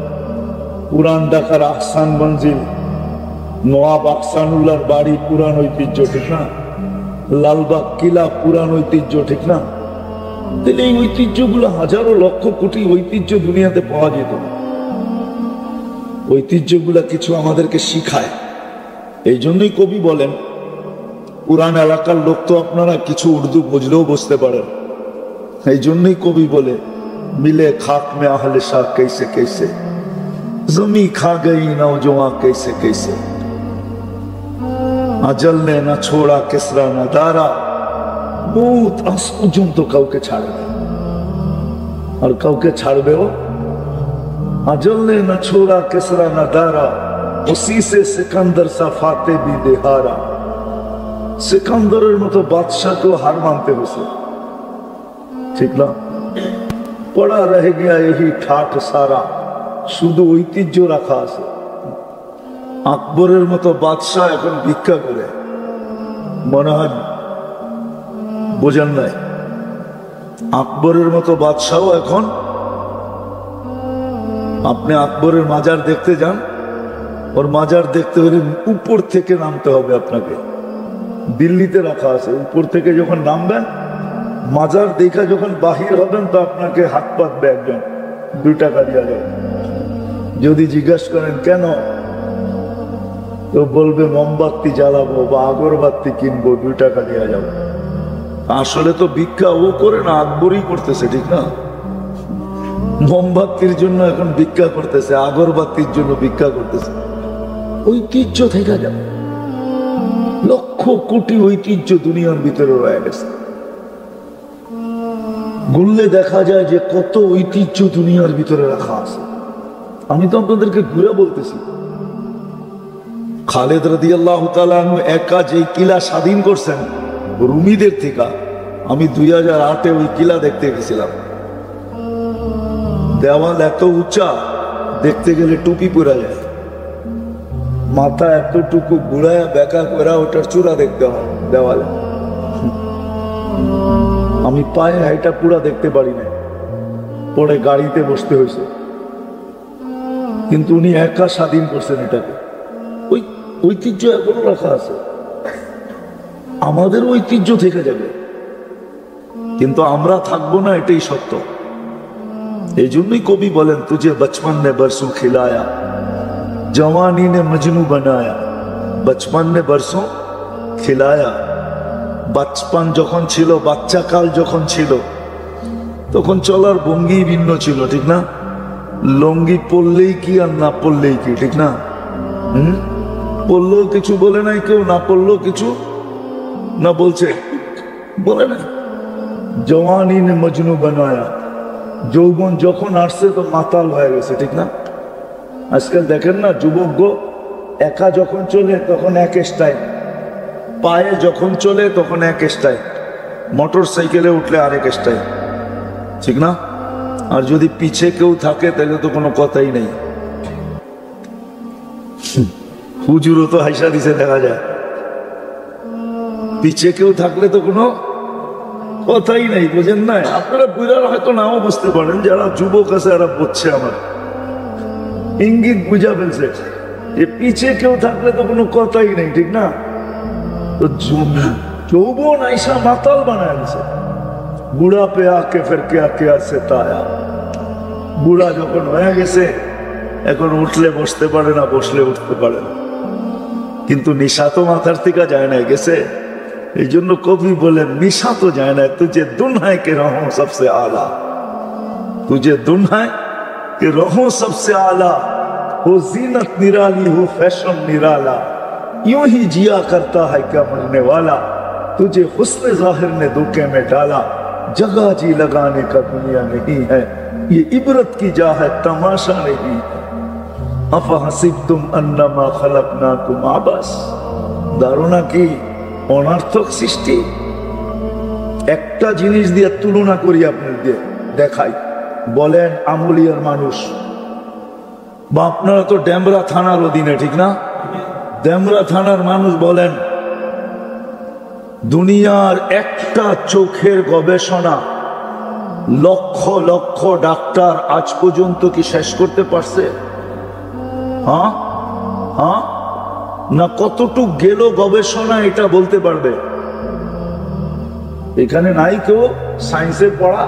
পুরাণ ঢাকার আহসান মঞ্জিল, নওয়াব আহসানুল্লাহর বাড়ি, পুরাণ ঐতিহ্য, ঠিক না? লালবাগ কিলা, পুরাণ ঐতিহ্য, ঠিক না? তাহলে এই ঐতিহ্যগুলো হাজারো লক্ষ কোটি ঐতিহ্য দুনিয়াতে পাওয়া যেত। ঐতিহ্যগুলা কিছু আমাদেরকে শিখায়। এই জন্যই কবি বলেন, পুরান এলাকার লোক তো আপনারা কিছু উর্দু বুঝলেও বুঝতে পারেন, এই জন্যই কবি বলে, মিলে খাক মে আহলে শাহ कैसे कैसे, জমি খা গই নওজওয়ান कैसे कैसे, আজল নে না ছোড়া কিসরা না দারা, মৌত আজ পর্যন্ত কাউকে ছাড়বে আর কাউকে ছাড়বেও। আজল নে না ছোড়া কিসরা না দারা, উসি সে সিকান্দার সা ফাতে ভি দেহারা। সিকান্দারের মতো বাদশাকেও হার মানতে হয়েছে, ঠিক না? পড়া রহে গিয়া এই ঠাট সারা, শুধু ঐতিহ্য রাখা আছে। আকবরের মতো বাদশাহ এখন ভিক্ষা করে, মনে হয় বোঝেন নাই? আকবরের মতো বাদশাহ এখন, আপনি আকবরের মাজার দেখতে যান, ওর মাজার দেখতে হলে উপর থেকে নামতে হবে আপনাকে। দিল্লিতে রাখা আছে, উপর থেকে যখন নামবেন, মাজার দেখা যখন বাহির হবেন তো আপনাকে হাত পাতবে একজন, 2 টাকা দেওয়া যাবে। যদি জিজ্ঞাসা করেন কেন, তো বলবে মোমবাতি জ্বালাবো বা আগরবাতি কিনবো, 2 টাকা দেওয়া যাবে। আসলে তো ভিক্ষা ও করে না, আকবরই করতেছে, ঠিক না? মোমবাতির জন্য এখন ভিক্ষা করতেছে, আগরবাতির জন্য ভিক্ষা করতেছে। ঐতিহ্য থেকে যাবে, লক্ষ কোটি ঐতিহ্য দুনিয়ার ভিতরে রয়ে গেছে। ঘুরলে দেখা যায় যে কত ঐতিহ্য দুনিয়ার ভিতরে রাখা আছে। আমি তো আপনাদেরকে ঘুরে বলতেছি, খালেদ রাদিয়াল্লাহু তাআলা আনহু একা যে কিলা স্বাধীন করছেন রুমিদের থেকে, আমি 2008-এ ওই কিলা দেখতে গেছিলাম। দেওয়াল এত উঁচা, দেখতে গেলে টুপি পরা যায়, মাথা এতটুকু ঘুরায় বেকা করে ওটার চূড়া দেখতে হয় দেওয়ালে। আমি পায়ে হাইটা পুরা দেখতে পারি না, পরে গাড়িতে বসতে হয়েছে। কিন্তু উনি একা স্বাধীন করছেন এটাকে। ওই ঐতিহ্য এখনো রাখা আছে, আমাদের ঐতিহ্য থেকে যাবে, কিন্তু আমরা থাকবো না, এটাই সত্য। এই জন্যই কবি বলেন, তুঝে বচপন নে বরসোं खिलाया, जवानी ने मजनू बनाया, बचपन ने बरसों खिलाया। বাচপন যখন ছিল, বাচ্চা কাল যখন ছিল, তখন চলার ভঙ্গি ভিন্ন ছিল, ঠিক না? লঙ্গি পরলেই কি আর না পরলেই কি, ঠিক না? পরলেও কিছু বলে নাই কেউ, না পরলেও কিছু না বলছে, বলে না। জওয়ানি নে মজনু বানায়া, যৌবন যখন আসছে তো মাতাল হয়ে গেছে, ঠিক না? আজকাল দেখেন না, যুবক একা যখন চলে তখন এক স্টাইল, পায়ে যখন চলে তখন এক স্টাইল, মোটর সাইকেলে উঠলে আরেক স্টাইল, ঠিক না? আর যদি পিছে কেউ থাকে তাহলে তো কোনো কথাই নেই। হুজুরও তো হাইসা দিছে, দেখা যায় পিছে কেউ থাকলে তো কোনো কথাই নেই, বুঝেন না? আপনারা বুঝার হয়তো নাও বুঝতে পারেন, যারা যুবক আছে এরা বুঝছে, আমার ইঙ্গিত বুঝা ফেলছে যে পিছে কেউ থাকলে তো কোনো কথাই নেই, ঠিক না? তো যৌবন আইসা মাতাল বানায় দিছে। বুড়া পে আকে ফের কেয়া কেয়া সে তায়া, বুড়া যখন হয়ে গেছে এখন উঠলে বসতে পারে না, বসলে উঠতে পারে না, কিন্তু নিশা তো মাথার থেকে যায় না, গেছে। এই জন্য কবি বলেন, নিশা তো যায় না, তুঝে দুনহায় কে রহো সবসে আলা, तुझे दुनिया के रहो सबसे आला, हो जीनत निराली हो फैशन निराला, यूं ही जिया करता है क्या मरने वाला, तुझे हुस्न जाहिर ने धोखे में डाला, जगह जी लगाने का दुनिया नहीं है, ये इबरत की जा है तमाशा नहीं है, अफहसिबतुम अन्नमा खलकनाकुम आबस। ধারণা কি অনার্থক সৃষ্টি? একটা জিনিস দিয়ে তুলনা করি, আপনাদের দেখাই। বলেন আমলিয়ার মানুষ, বা আপনারা তো ডেমরা থানার অধীনে, ঠিক না? ডেমরা থানার মানুষ বলেন, দুনিয়ার একটা চোখের গবেষণা লক্ষ লক্ষ ডাক্তার আজ পর্যন্ত কি শেষ করতে পারছে? হ্যাঁ হ্যাঁ না, কতটুক গেল গবেষণা এটা বলতে পারবে? এখানে নাই কেউ সায়েন্সের পড়া,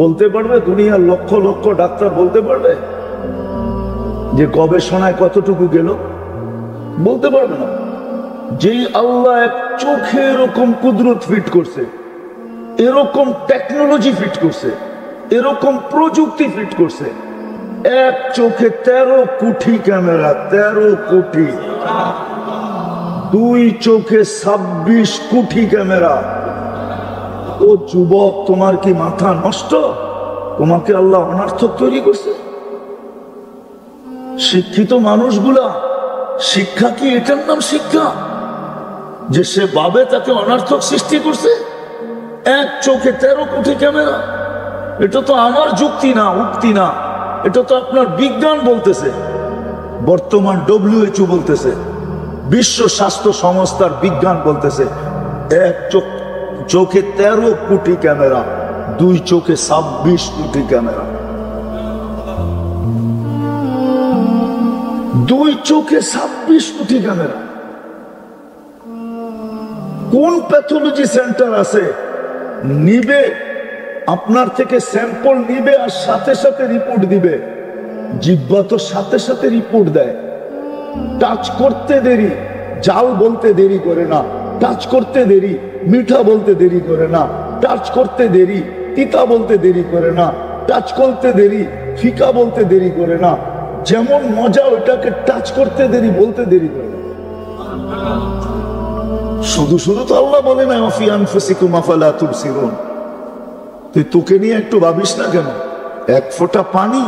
বলতে পারবে? দুনিয়ার লক্ষ লক্ষ ডাক্তার বলতে পারবে যে গবেষণায় কতটুকু গেল? বলতে পারবে না। যেই আল্লাহ এক চোখে এরকম কুদরত ফিট করছে, এরকম টেকনোলজি ফিট করছে, এরকম প্রযুক্তি ফিট করছে, এক চোখে 13 কোটি ক্যামেরা, 13 কোটি, দুই চোখে 26 কোটি ক্যামেরা। ও যুবক, তোমার কি মাথা নষ্ট? তোমাকে আল্লাহ অনার্থক তৈরি করছে। শিক্ষিত মানুষগুলা, শিক্ষা কি এটার নাম শিক্ষা যে সে ভাবে তাকে অনার্থক সৃষ্টি করছে? এক চোখে 13 কোটি ক্যামেরা, এটা তো আমার যুক্তি না, উক্তি না, এটা তো আপনার বিজ্ঞান বলতেছে। বর্তমান WHO বলতেছে, বিশ্ব স্বাস্থ্য সংস্থার বিজ্ঞান বলতেছে, এক চোখে 13 কোটি ক্যামেরা, দুই চোখে 26 কোটি ক্যামেরা। দুই চোখে 26 কোটি ক্যামেরা। কোন প্যাথোলজি সেন্টার আছে নিবে, আপনার থেকে স্যাম্পল নিবে আর সাথে সাথে রিপোর্ট দিবে? জিহ্বা তো সাথে সাথে রিপোর্ট দেয়। টাচ করতে দেরি, জাল বলতে দেরি করে না। টাচ করতে দেরি, মিঠা বলতে দেরি করে না। টাচ করতে দেরি, তিতা বলতে দেরি করে না। টাচ করতে দেরি, ফিকা বলতে দেরি করে না। যেমন মজা ওটাকে টাচ করতে দেরি, বলতে দেরি করে না। শুধু শুধু তো আল্লাহ বলে না, ওয়া ফি আনফুসিকুম আফালা তুবসিরুন। তুই তোকে নিয়ে একটু ভাবিস না কেন? এক ফোঁটা পানি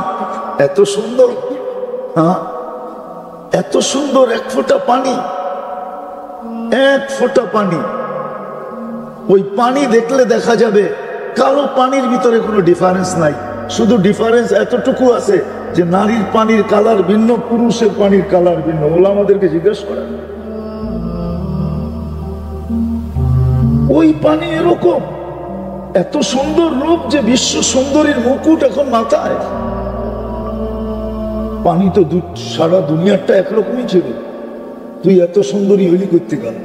এত সুন্দর, হ্যাঁ এত সুন্দর এক ফোঁটা পানি, এক ফোঁটা পানি। ওই পানি দেখলে দেখা যাবে কালো পানির ভিতরে কোনো ডিফারেন্স নাই, শুধু ডিফারেন্স এতটুকু আছে যে নারীর পানির কালার ভিন্ন, পুরুষের পানির কালার ভিন্ন। ওলা আমাদেরকে জিজ্ঞেস করে, ওই পানি এরকম এত সুন্দর রূপ যে বিশ্ব সুন্দরীর মুকুট এখন মাথায়। পানি তো সারা দুনিয়াটা একরকমই ছিল, তুই এত সুন্দরী হইলি করতে গেল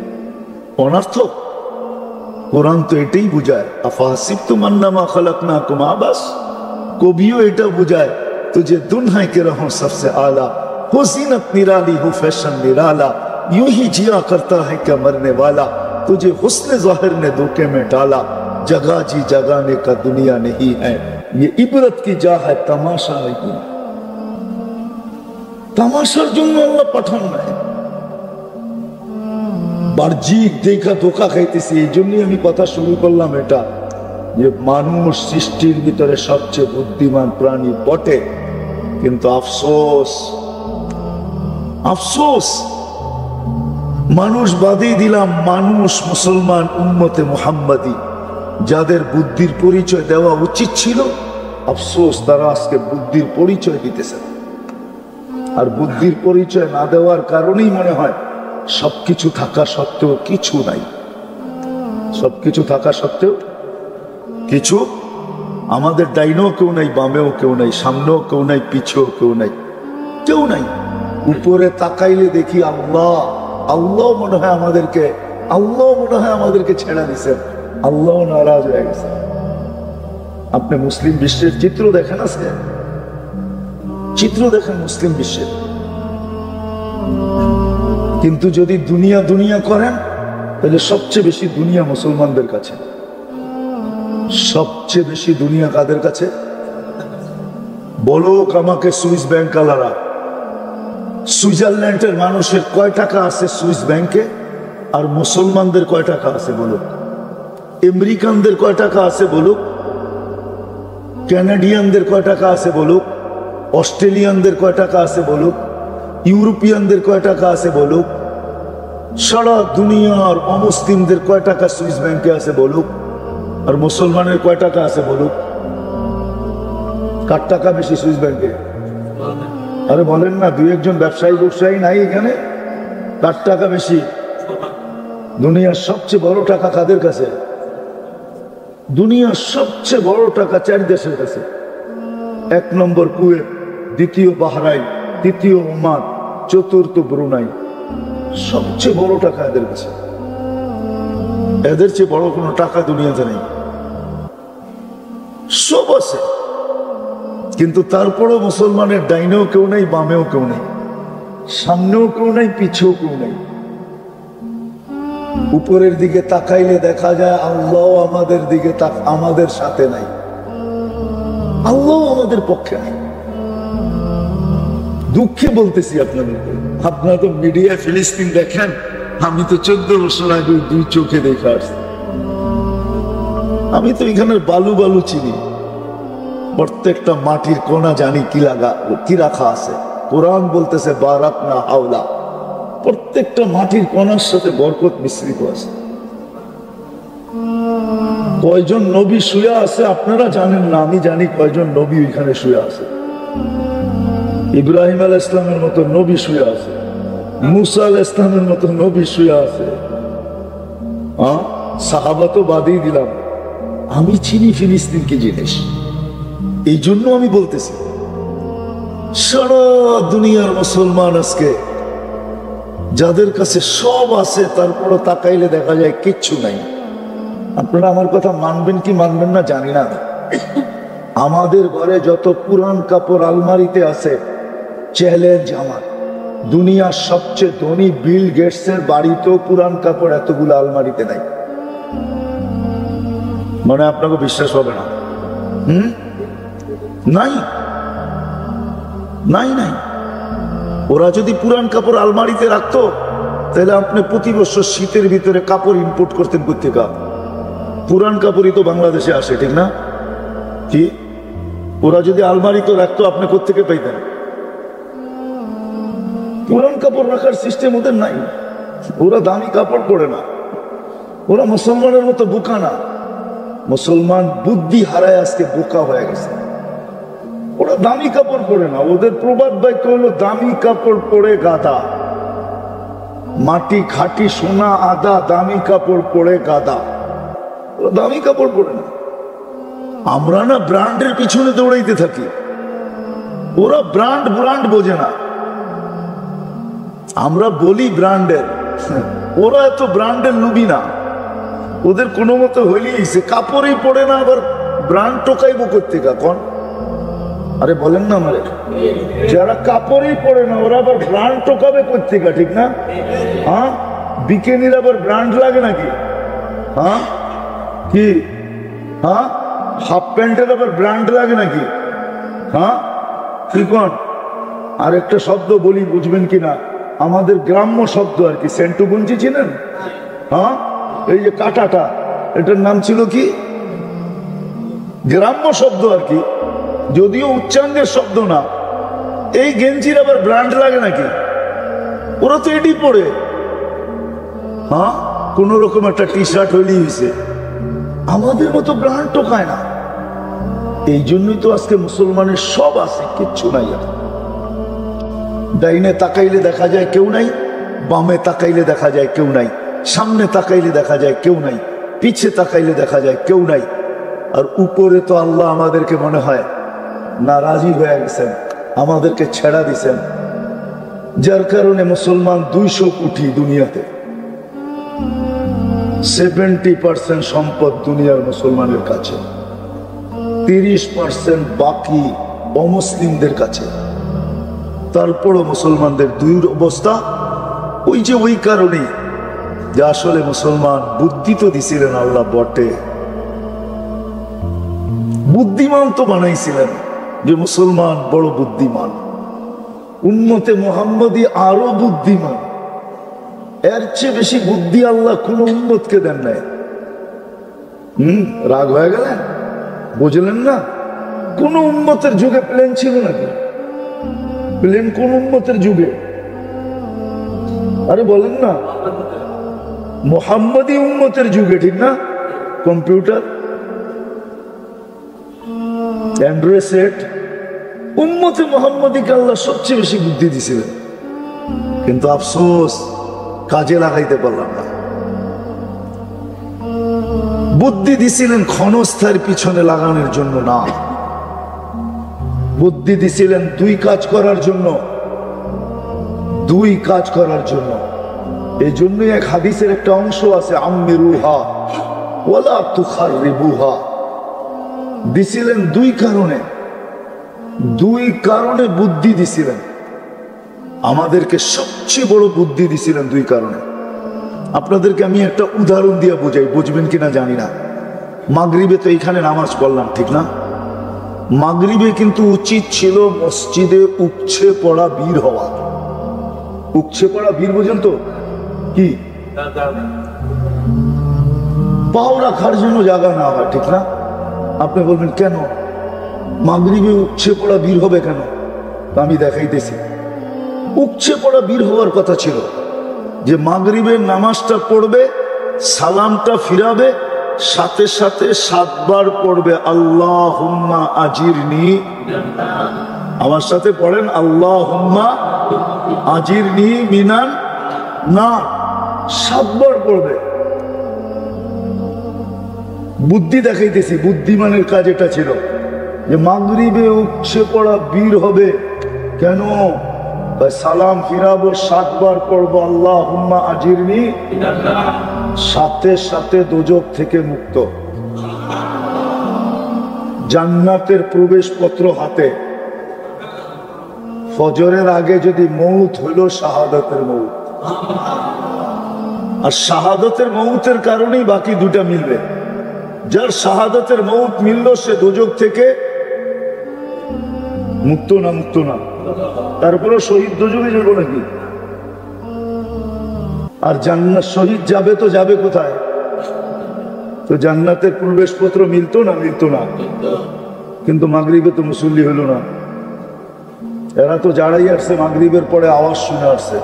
অনার্থক। কোরআন তো এটাই বুঝায়, আফাসিবতুম আন্নামা খালাকনাকুম আবাস। কবিও এটা বুঝায়, तुझे दुनिया के रहूं सबसे आला, हो जीनत निराली हो फैशन निराला, यूं ही जिया करता है क्या मरने वाला, तुझे हुस्न ज़ाहिर ने धोखे में डाला, जगह जी जगाने का दुनिया नहीं है, ये इबरत की जा है तमाशा नहीं। तमाशार জন্য আল্লাহ পাঠান নাই, বাহ্যিক দেখা ধোকা খাইতেছি। এই জন্যই আমি কথা শুরু করলাম এটা, যে মানুষ সৃষ্টির ভিতরে সবচেয়ে বুদ্ধিমান প্রাণী বটে, কিন্তু আফসোস আফসোস মানুষ বাদই দিলাম, মানুষ মুসলমান উম্মতে মুহাম্মাদি যাদের বুদ্ধির পরিচয় দেওয়া উচিত ছিল, আফসোস তারা আজকে বুদ্ধির পরিচয় দিতেছে। আর বুদ্ধির পরিচয় না দেওয়ার কারণেই মনে হয় সবকিছু থাকা সত্ত্বেও কিছু নাই, সবকিছু থাকা সত্ত্বেও কিছু। আমাদের ডাইনেও কেউ নাই, বামেও কেউ নাই, সামনেও কেউ নাই, পিছেও কেউ নাই, কেউ নাই। উপরে তাকাইলে দেখি আল্লাহ, আল্লাহ মনে হয় আমাদেরকে ছেড়ে দিছেন, আল্লাহ নারাজ হয়ে গেছে। আপনি মুসলিম বিশ্বের চিত্র দেখেন, আজকে চিত্র দেখেন মুসলিম বিশ্বের, কিন্তু যদি দুনিয়া দুনিয়া করেন তাহলে সবচেয়ে বেশি দুনিয়া মুসলমানদের কাছে। সবচেয়ে বেশি দুনিয়া কাদের কাছে? বলো আমাকে সুইস ব্যাংক আলারা। সুইজারল্যান্ডের মানুষের কয় টাকা আছে সুইস ব্যাংকে, আর মুসলমানদের কয় টাকা আছে বলুক? আমেরিকানদের কয় টাকা আছে বলুক? কানাডিয়ানদের কয় টাকা আছে বলুক? অস্ট্রেলিয়ানদের কয় টাকা আছে বলুক? ইউরোপিয়ানদের কয় টাকা আছে বলুক? সারা দুনিয়ার অমুসলিমদের কয় টাকা সুইস ব্যাংকে আছে বলুক? আর মুসলমানের কয় টাকা আছে বলুক? কার টাকা বেশি সুইস ব্যাংকে? আরে বলেন না, দুই একজন ব্যবসায়ী নাই এখানে? কার টাকা বেশি? দুনিয়ার সবচেয়ে বড় টাকা কাদের কাছে? দুনিয়ার সবচেয়ে বড় টাকা 4 দেশের কাছে। 1 নম্বর কুয়েত, দ্বিতীয় বাহরাইন, তৃতীয় ওমান, চতুর্থ ব্রুনাই। সবচেয়ে বড় টাকা এদের কাছে। এদের চেয়ে বড় কোনো টাকা দুনিয়াতে নেই। সব আছে, কিন্তু তারপরও মুসলমানের ডাইনেও কেউ নেই, বামেও কেউ নেই, সামনেও কেউ নেই, পিছেও কেউ নেই। উপরের দিকে তাকাইলে দেখা যায় আল্লাহ আমাদের দিকে আমাদের সাথে নাই, আল্লাহ আমাদের পক্ষে নাই। দুঃখে বলতেছি আপনাদেরকে, আপনারা তো মিডিয়া ফিলিস্তিন দেখেন, আমি তো 14 বছর আগে 2 চোখে দেখে আসছি। আমি তো এখানের বালু বালু চিনি, প্রত্যেকটা মাটির কোনা জানি কি রাখা আছে। কোরআন বলতেছে বারাকনা হাওলা, প্রত্যেকটা মাটির কোনার সাথে বরকত মিশ্রিত আছে। কয়জন নবী শুয়ে আছে আপনারা জানেন না, আমি জানি কয়জন নবী ওইখানে শুয়ে আছে। ইব্রাহিম আলাইহিস সালামের মতো নবী শুয়ে আছে, মুসা আলাইহিস সালামের মতো নবী শুয়ে আছে। সাহাবা তো বাদই দিলাম, আমি চিনি ফিলিস্তিন কি জিনিস। এই জন্য আমি বলতেছি, সারা দুনিয়ার মুসলমান আজকে যাদের কাছে সব আছে, তারপরও তাকাইলে দেখা যায় কিচ্ছু নাই। আপনারা আমার কথা মানবেন কি মানবেন না জানি না। আমাদের ঘরে যত পুরান কাপড় আলমারিতে আছে, চ্যালেঞ্জ আমার, দুনিয়ার সবচেয়ে ধনী বিল গেটসের বাড়িতেও পুরান কাপড় এতগুলো আলমারিতে নাই। মানে আপনাকে বিশ্বাস হবে না। নাই নাই নাই। ওরা যদি পুরান কাপড় আলমারিতে রাখতো, তাহলে আপনি প্রতি বছর শীতের ভিতরে কাপড় ইম্পোর্ট করতেন কোথেকে? পুরান কাপড়ই তো বাংলাদেশে আসে, ঠিক না? কি ওরা যদি আলমারি তো রাখতো, আপনি কোথেকে পাইতেন? পুরান কাপড় রাখার সিস্টেম ওদের নাই। ওরা দামি কাপড় পরে না, ওরা মুসলমানের মতো বোকা না। মুসলমান বুদ্ধি হারায় আজকে বোকা হয়ে গেছে। ওরা দামি কাপড় পরে না, ওদের প্রবাদ বাক্য হলো দামি কাপড় পরে গাদা। মাটি খাঁটি সোনা আদা, দামি কাপড় পরে গাদা। ওরা দামি কাপড় পরে না। আমরা না ব্র্যান্ডের পিছনে দৌড়াইতে থাকি। ওরা ব্র্যান্ড ব্র্যান্ড বোঝে না, আমরা বলি ব্র্যান্ডের, ওরা এত ব্র্যান্ডের লুবি না। ওদের কোনো মতো হইলেই সে কাপড়ই পড়ে না, আবার ব্র্যান্ড টোকাইবো করতে কন? আরে বলেন না আমারে, যারা কাপড়ই পড়ে না ওরা আবার ব্র্যান্ড টোকাবে করতে, ঠিক না? হ্যাঁ, বিকেনির আবার ব্র্যান্ড লাগে নাকি? হ্যাঁ কি? হ্যাঁ, হাফ প্যান্টের আবার ব্র্যান্ড লাগে নাকি? হ্যাঁ কি কোন? আর একটা শব্দ বলি, বুঝবেন কিনা, আমাদের গ্রাম্য শব্দ আর কি, সেন্টু গুঞ্জি চিনেন? হ্যাঁ, এই যে কাটাটা, এটার নাম ছিল কি? গ্রাম্য শব্দ আর কি, যদিও উচ্চাঙ্গের শব্দ না। এই গেঞ্জির আবার ব্র্যান্ড লাগে নাকি? ওরা তো এটি পরে, হ্যাঁ, কোন রকম একটা টি শার্ট হইলেই হয়েছে, আমাদের মতো ব্র্যান্ড টোকায় না। এই জন্যই তো আজকে মুসলমানের সব আছে, কিচ্ছু নাই। ডাইনে তাকাইলে দেখা যায় কেউ নাই, বামে তাকাইলে দেখা যায় কেউ নাই, সামনে তাকাইলে দেখা যায় কেউ নাই, পিছে তাকাইলে দেখা যায় কেউ নাই। আর উপরে তো আল্লাহ আমাদেরকে মনে হয় নারাজি হয়ে গেছেন, আমাদেরকে ছেড়া দিছেন, যার কারণে মুসলমান 200 কোটি দুনিয়াতে। 70% সম্পদ দুনিয়ার মুসলমানের কাছে, 30% বাকি অমুসলিমদের কাছে। তারপরও মুসলমানদের অবস্থা ওই যে ওই কারণে যে আসলে মুসলমান বুদ্ধি তো দিছিলেন আল্লাহ বটে, বুদ্ধিমান তো বানাইছিলেন, যে মুসলমান বড় বুদ্ধিমান, উম্মতে মুহাম্মদী আরো বুদ্ধিমান। এর চেয়ে বেশি বুদ্ধি আল্লাহ কোন উম্মতকে দেন নাই। রাগ হয়ে গেলেন? বুঝলেন না? কোন উম্মতের যুগে প্লেন ছিল নাকি? প্লেন কোন উম্মতের যুগে? আরে বলেন না, মুহাম্মদী উম্মতের যুগে, ঠিক না? কম্পিউটার, অ্যান্ড্রয়েড সেট, উম্মতে মুহাম্মদীকে আল্লাহ সবচেয়ে বেশি বুদ্ধি দিছিলেন, কিন্তু আফসোস কাজে লাগাইতে পারলাম না। বুদ্ধি দিছিলেন ক্ষণস্থায়ের পিছনে লাগানোর জন্য না, বুদ্ধি দিছিলেন 2 কাজ করার জন্য, 2 কাজ করার জন্য। এই জন্যই এক হাদিসের একটা অংশ আছে, আম্মিরুহা ওয়ালা তুখাররিবুহা। দিছিলেন 2 কারণে, 2 কারণে বুদ্ধি দিছিলেন আমাদেরকে, সবচেয়ে বড় বুদ্ধি দিছিলেন 2 কারণে। আপনাদেরকে আমি একটা উদাহরণ দিয়ে বুঝাই, বুঝবেন কিনা জানি না। মাগরিবে তো এইখানে নামাজ পড়লাম, ঠিক না? মাগরিবে কিন্তু উচিত ছিল মসজিদে উপচে পড়া বীর হওয়া। উপচে পড়া বীর বোঝেন তো কি? পাও রাখার জন্য জায়গা না হয়, ঠিক না? আপনি বলবেন কেন মাগরিবে উপচে পড়া বীর হবে কেন? আমি দেখাইতেছি। উপচে পড়া বীর হওয়ার কথা ছিল যে মাগরিবের নামাজটা পড়বে, সালামটা ফিরাবে, সাথে সাথে 7 বার পড়বে আল্লাহুম্মা আজিরনি। আমার সাথে পড়েন, আল্লাহুম্মা আজিরনি মিনান নার। 7 বার পড়বে। বুদ্ধি দেখাইতেছি, বুদ্ধিমানের কাজ এটা ছিল যে মাগরিবে উপচে পড়া বীর হবে কেন? সালাম ফিরাবো, 7 বার পড়বো আল্লাহুম্মা আজিরনি, সাথে সাথে দোজখ থেকে মুক্ত, জান্নাতের প্রবেশপত্র হাতে। ফজরের আগে যদি মৌত হইল শাহাদাতের মৌত, আর শাহাদাতের মৌতের কারণেই বাকি 2টা মিলবে। যার শাহাদাতের মৌত মিলল সে দোজখ থেকে মুক্ত না? মুক্ত না। তারপরে শহীদ দোজখে যাবো নাকি? আর জান্নাত শহীদ যাবে তো যাবে কোথায়? তো জান্নাতের প্রবেশপত্র মিলতো না? মিলতো না। কিন্তু মাগরিবে তো মুসল্লি হইল না। এরা তো যারাই আসছে মাগরিবের পরে আওয়াজ শুনে আসছে।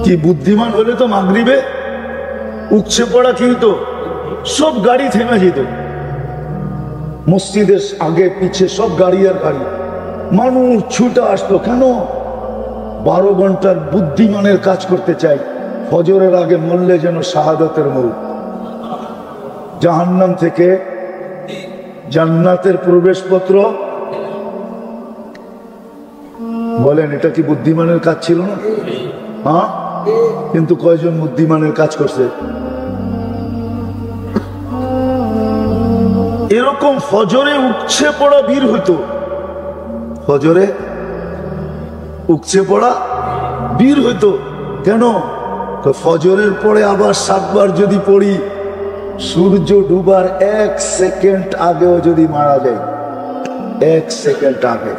কি বুদ্ধিমান হলে তো মাগরিবে উপচে পড়া কি হতো, সব গাড়ি থেমে যেত, মসজিদের আগে পিছে সব গাড়ি আর গাড়ি, মানুষ ছুটে আসতো। কেন? 12 ঘন্টার বুদ্ধিমানের কাজ করতে চাই, ফজরের আগে মরলে যেন শাহাদাতের মৌত, জাহান্নাম থেকে জান্নাতের প্রবেশপত্র। বলেন এটা কি বুদ্ধিমানের কাজ ছিল না? হ্যাঁ, কিন্তু কয়জন বুদ্ধিমানের কাজ করছে? এরকম ফজরে উপচে পড়া বীর হইতো, ফজরে উপচে পড়া বীর হইতো। কেন? ফজরের পরে আবার 7 বার যদি পড়ি, সূর্য ডুবার 1 সেকেন্ড আগেও যদি মারা যায়, 1 সেকেন্ড আগে,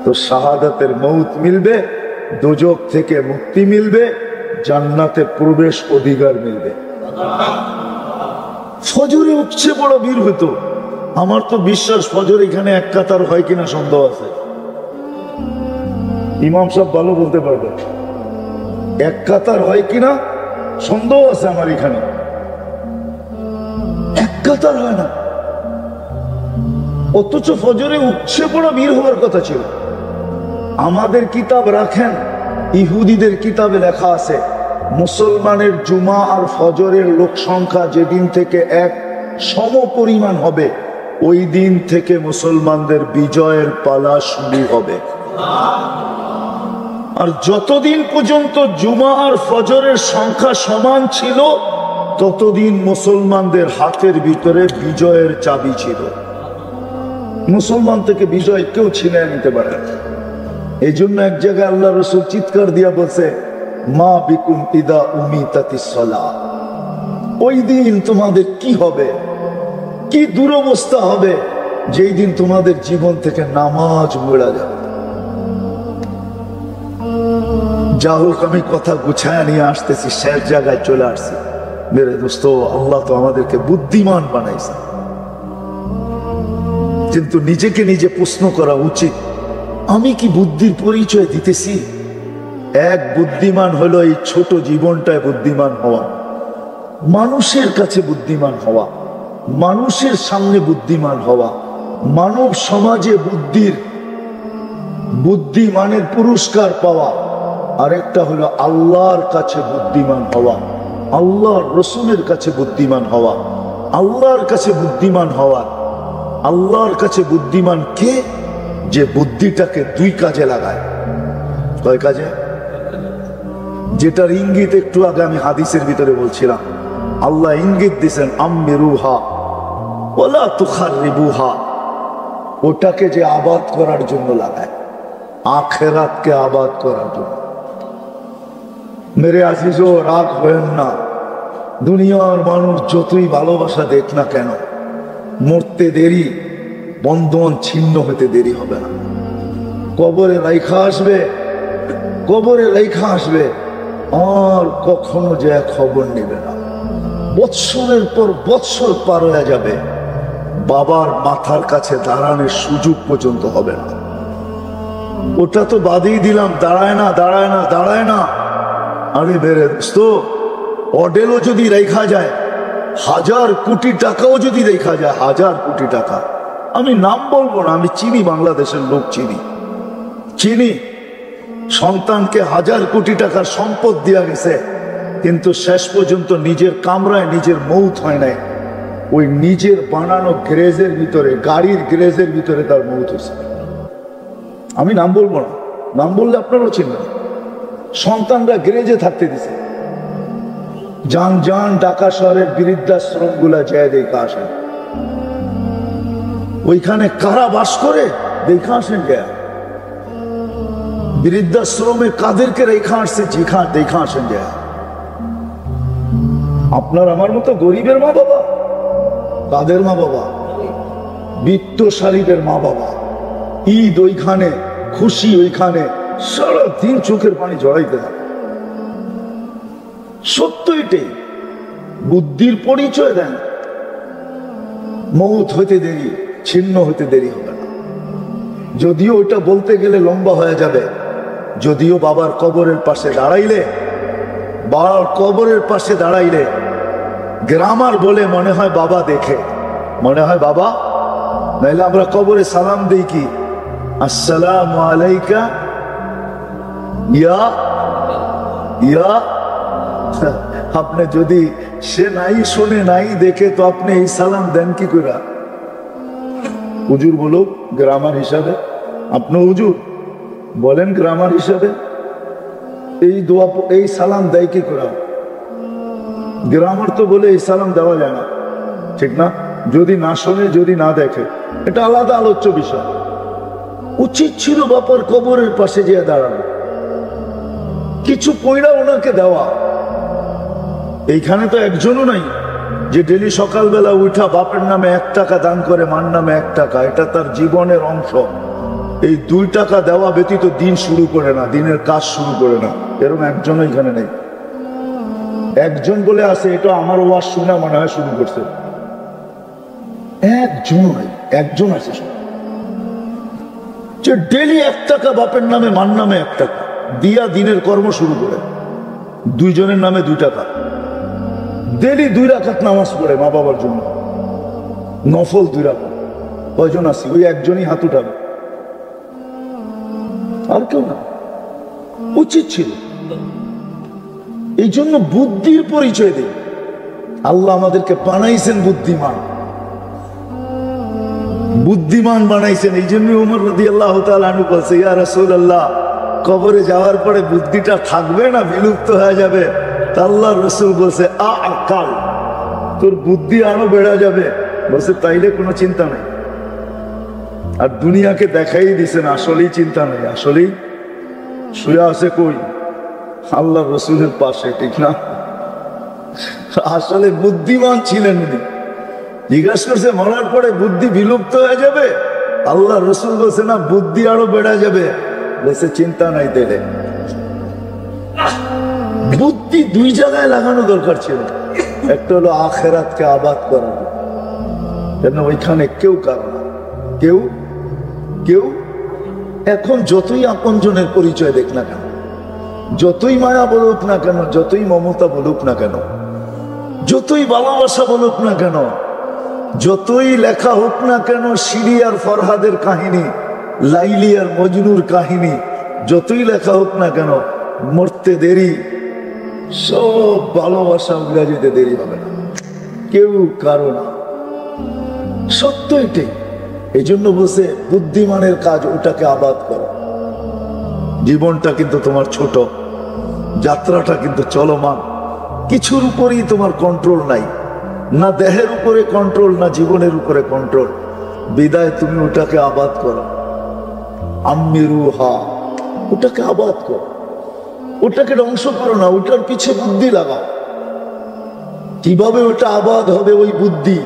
তো শাহাদাতের মৌত মিলবে, দোজখ থেকে মুক্তি মিলবে, জান্নাতে প্রবেশ অধিকার মিলবে। ফজরে উপচে পড়া বীর হইতো। আমার তো বিশ্বাস ফজর এখানে এক কাতার হয় কিনা সন্দেহ আছে। ইমাম সাহেব ভালো বলতে পারবে, এক কাতার হয় কিনা সন্দেহ আছে আমার এখানে। এক কাতার হয় না, অথচ ফজরে উপচে পড়া বীর হওয়ার কথা ছিল। আমাদের কিতাব রাখেন, ইহুদিদের কিতাবে লেখা আছে মুসলমানের জুমা আর ফজরের লোক সংখ্যা যেদিন থেকে এক সম পরিমাণ হবে, ওই দিন থেকে মুসলমানদের বিজয়ের পালা শুরু হবে। আর যতদিন পর্যন্ত জুমা আর ফজরের সংখ্যা সমান ছিল, ততদিন মুসলমানদের হাতের ভিতরে বিজয়ের চাবি ছিল। মুসলমান থেকে বিজয় কেউ ছিনিয়ে নিতে পারে। এই জন্য এক জায়গায় আল্লাহ রসুল চিৎকার দিয়া বলছে, মা বিকুম ইদা উমিতাতিস সালাহ, ওই দিন তোমাদের কি হবে, কি দুরবস্থা হবে, যেই দিন তোমাদের জীবন থেকে নামাজ মুড়া যাবে। যা হোক, আমি কথা গুছায় নিয়ে আসতেছি, শেষ জায়গায় চলে আসছি। মেরে দোস্ত, আল্লাহ তো আমাদেরকে বুদ্ধিমান বানাইছে, কিন্তু নিজেকে নিজে প্রশ্ন করা উচিত, আমি কি বুদ্ধির পরিচয় দিতেছি? এক বুদ্ধিমান হলো এই ছোট জীবনটায় বুদ্ধিমান হওয়া, মানুষের কাছে বুদ্ধিমান হওয়া, মানুষের সামনে বুদ্ধিমান হওয়া, মানব সমাজে বুদ্ধিমানের পুরস্কার পাওয়া। আরেকটা হলো আল্লাহর কাছে বুদ্ধিমান হওয়া, আল্লাহর রসুলের কাছে বুদ্ধিমান হওয়া। আল্লাহর কাছে বুদ্ধিমান হওয়া, আল্লাহর কাছে বুদ্ধিমান কে? যে বুদ্ধিটাকে 2 কাজে লাগায়। কয় কাজে? যেটার ইঙ্গিত একটু আগে আমি হাদিসের ভিতরে বলছিলাম, আল্লাহ ইঙ্গিত দিয়েছেন আম্মিরুহা ওয়ালা তুখাররিবুহা, ওটাকে যে আবাদ করার জন্য লাগায়, আখিরাতকে আবাদ করার জন্য। মেরে আজিজো, রাগ হয়েন না, দুনিয়ার মানুষ যতই ভালোবাসা দেখ না কেন, মরতে দেরি, বন্ধন ছিন্ন হতে দেরি হবে না। কবরে রাইখা আসবে, কবরে রাইখা আসবে, আর কখনো যে খবর নেবে না। বৎসরের পর বৎসর পার হয়ে যাবে, বাবার মাথার কাছে দাঁড়ানোর সুযোগ পর্যন্ত হবে না। ওটা তো বাদই দিলাম, দাঁড়ায় না, দাঁড়ায় না, দাঁড়ায় না। আরে বেরে দোস্ত, অডেলও যদি রেখা যায়, 1000 কোটি টাকাও যদি রেখা যায়, 1000 কোটি টাকা, আমি নাম বলবো না, আমি চিনি, বাংলাদেশের লোক চিনি। সন্তানকে 1000 কোটি টাকার সম্পদ দেওয়া গেছে, কিন্তু শেষ পর্যন্ত নিজের কামরায় নিজের মৌত হয় নাই, ওই নিজের বানানো গ্যারেজের ভিতরে, গাড়ির গ্যারেজের ভিতরে তার মৌত হয়েছে। আমি নাম বলবো না, নাম বললে আপনারাও চিনবেন। সন্তানরা গ্যারেজে থাকতে দিছে। যান ঢাকা শহরের বৃদ্ধাশ্রম গুলা যায় দেখা আসেন, ওইখানে কারা বাস করে দেখা আসেন। গা বৃদ্ধাশ্রমে কাদেরকে রেখা আসছে দেখা আসেন। গা আপনার আমার মতো গরিবের মা বাবা, কাদের মা বাবা? বিত্তশালীদের মা বাবা। ঈদ ওইখানে, খুশি ওইখানে, সারাদিন চোখের পানি জড়াইতে থাকে। সত্য এটাই, বুদ্ধির পরিচয় দেন। মৌত হইতে দেরি, ছিন্ন হইতে দেরি হবে না। যদিও ওইটা বলতে গেলে লম্বা হয়ে যাবে, যদিও বাবার কবরের পাশে দাঁড়াইলে গ্রামার বলে মনে হয় বাবা দেখে, মনে হয় বাবা। নাইলে আমরা কবরে সালাম দিই কি, আসসালামু আলাইকা ইয়া। আপনি যদি সে নাই শুনে নাই দেখে, তো আপনি এই সালাম দেন কি করে? হুজুর বলুক গ্রামার হিসাবে, আপনি হুজুর বলেন গ্রামার হিসাবে এই দোয়া এই সালাম দেয় কি করে? গ্রামার তো বলে এই সালাম দেওয়া যায় না, ঠিক না? যদি না শোনে, যদি না দেখে, এটা আলাদা আলোচ্য বিষয়। উচিত ছিল বাপার কবরের পাশে যেয়ে দাঁড়ানো, কিছু পয়লা ওনাকে দেওয়া। এইখানে তো একজনও নাই যে ডেলি সকালবেলা উঠা বাপের নামে 1 টাকা দান করে, মার নামে 1 টাকা, এটা তার জীবনের অংশ। এই 2 টাকা দেওয়া ব্যতীত দিন শুরু করে না, দিনের কাজ শুরু করে না, এরকম একজনও এখানে নেই। একজন বলে আছে, এটা আমার ওয়াজ শুনে মনে হয় শুরু করছে, একজন নাই, একজন আছে যে ডেলি 1 টাকা বাপের নামে মার নামে 1 টাকা দিয়া দিনের কর্ম শুরু করে। 2 জনের নামে 2 টাকা, ডেলি 2 রাকাত নামাজ পড়ে মা বাবার জন্য, নফল 2 রাকাত। কয়জন আছি? ওই একজনই হাত উঠাবে, আর কেউ না। উচিত ছিল। এই জন্য বুদ্ধির পরিচয় দিই। আল্লাহ আমাদেরকে বানাইছেন বুদ্ধিমান, বুদ্ধিমান বানাইছেন। এই জন্য উমর রাদিয়াল্লাহু তাআলা আনহু বলছে, ইয়া রাসূলুল্লাহ, কবরে যাওয়ার পরে বুদ্ধিটা থাকবে না বিলুপ্ত হয়ে যাবে? তা আল্লাহর রাসূল বলছে, আকাল, তোর বুদ্ধি আরো বেড়ে যাবে। বলছে তাইলে কোনো চিন্তা নাই। আর দুনিয়াকে দেখাই দিছেন আসলেই চিন্তা নেই, আসলেই শুয়ে আছে কই? আল্লাহর রাসূলের পাশে, ঠিক না? আসলে বুদ্ধিমান ছিলেন উনি। জিজ্ঞাসা করছে মরার পরে বুদ্ধি বিলুপ্ত হয়ে যাবে? আল্লাহর রাসূল বলছে না, বুদ্ধি আরো বেড়ে যাবে। বলছে চিন্তা নাই। দিলে বুদ্ধি 2 জায়গায় লাগানো দরকার ছিল। একটা হলো আখিরাতকে আবাদ করার, কেন ওইখানে কেউ কারো না, কেউ কেউ। এখন যতই আপনজনের পরিচয় দেখ না কেন, যতই মায়া বলুক না কেন, যতই মমতা বলুক না কেন, যতই ভালোবাসা বলুক না কেন, যতই লেখা হোক না কেন শিরি আর ফরহাদের কাহিনী, লাইলি আর মজনুর কাহিনী, যতই লেখা হোক না কেন, মরতে দেরি, সব ভালোবাসা উড়ে যেতে দেরি হবে না, কেউ কারো না। সত্য এটাই। এই জন্য বলছে বুদ্ধিমানের কাজ ওটাকে আবাদ করো। জীবনটা কিন্তু তোমার ছোট, যাত্রাটা কিন্তু চলমান, কিছুর উপরেই তোমার কন্ট্রোল নাই, না দেহের উপরে কন্ট্রোল, না জীবনের উপরে কন্ট্রোল। বিদায় তুমি ওটাকে আবাদ করো, আম্মিরুহা, ওটাকে আবাদ করো, ওটাকে ধ্বংস করো না, ওটার পিছে বুদ্ধি লাগাও। কিভাবে ওটা আবাদ হবে? ওই বুদ্ধি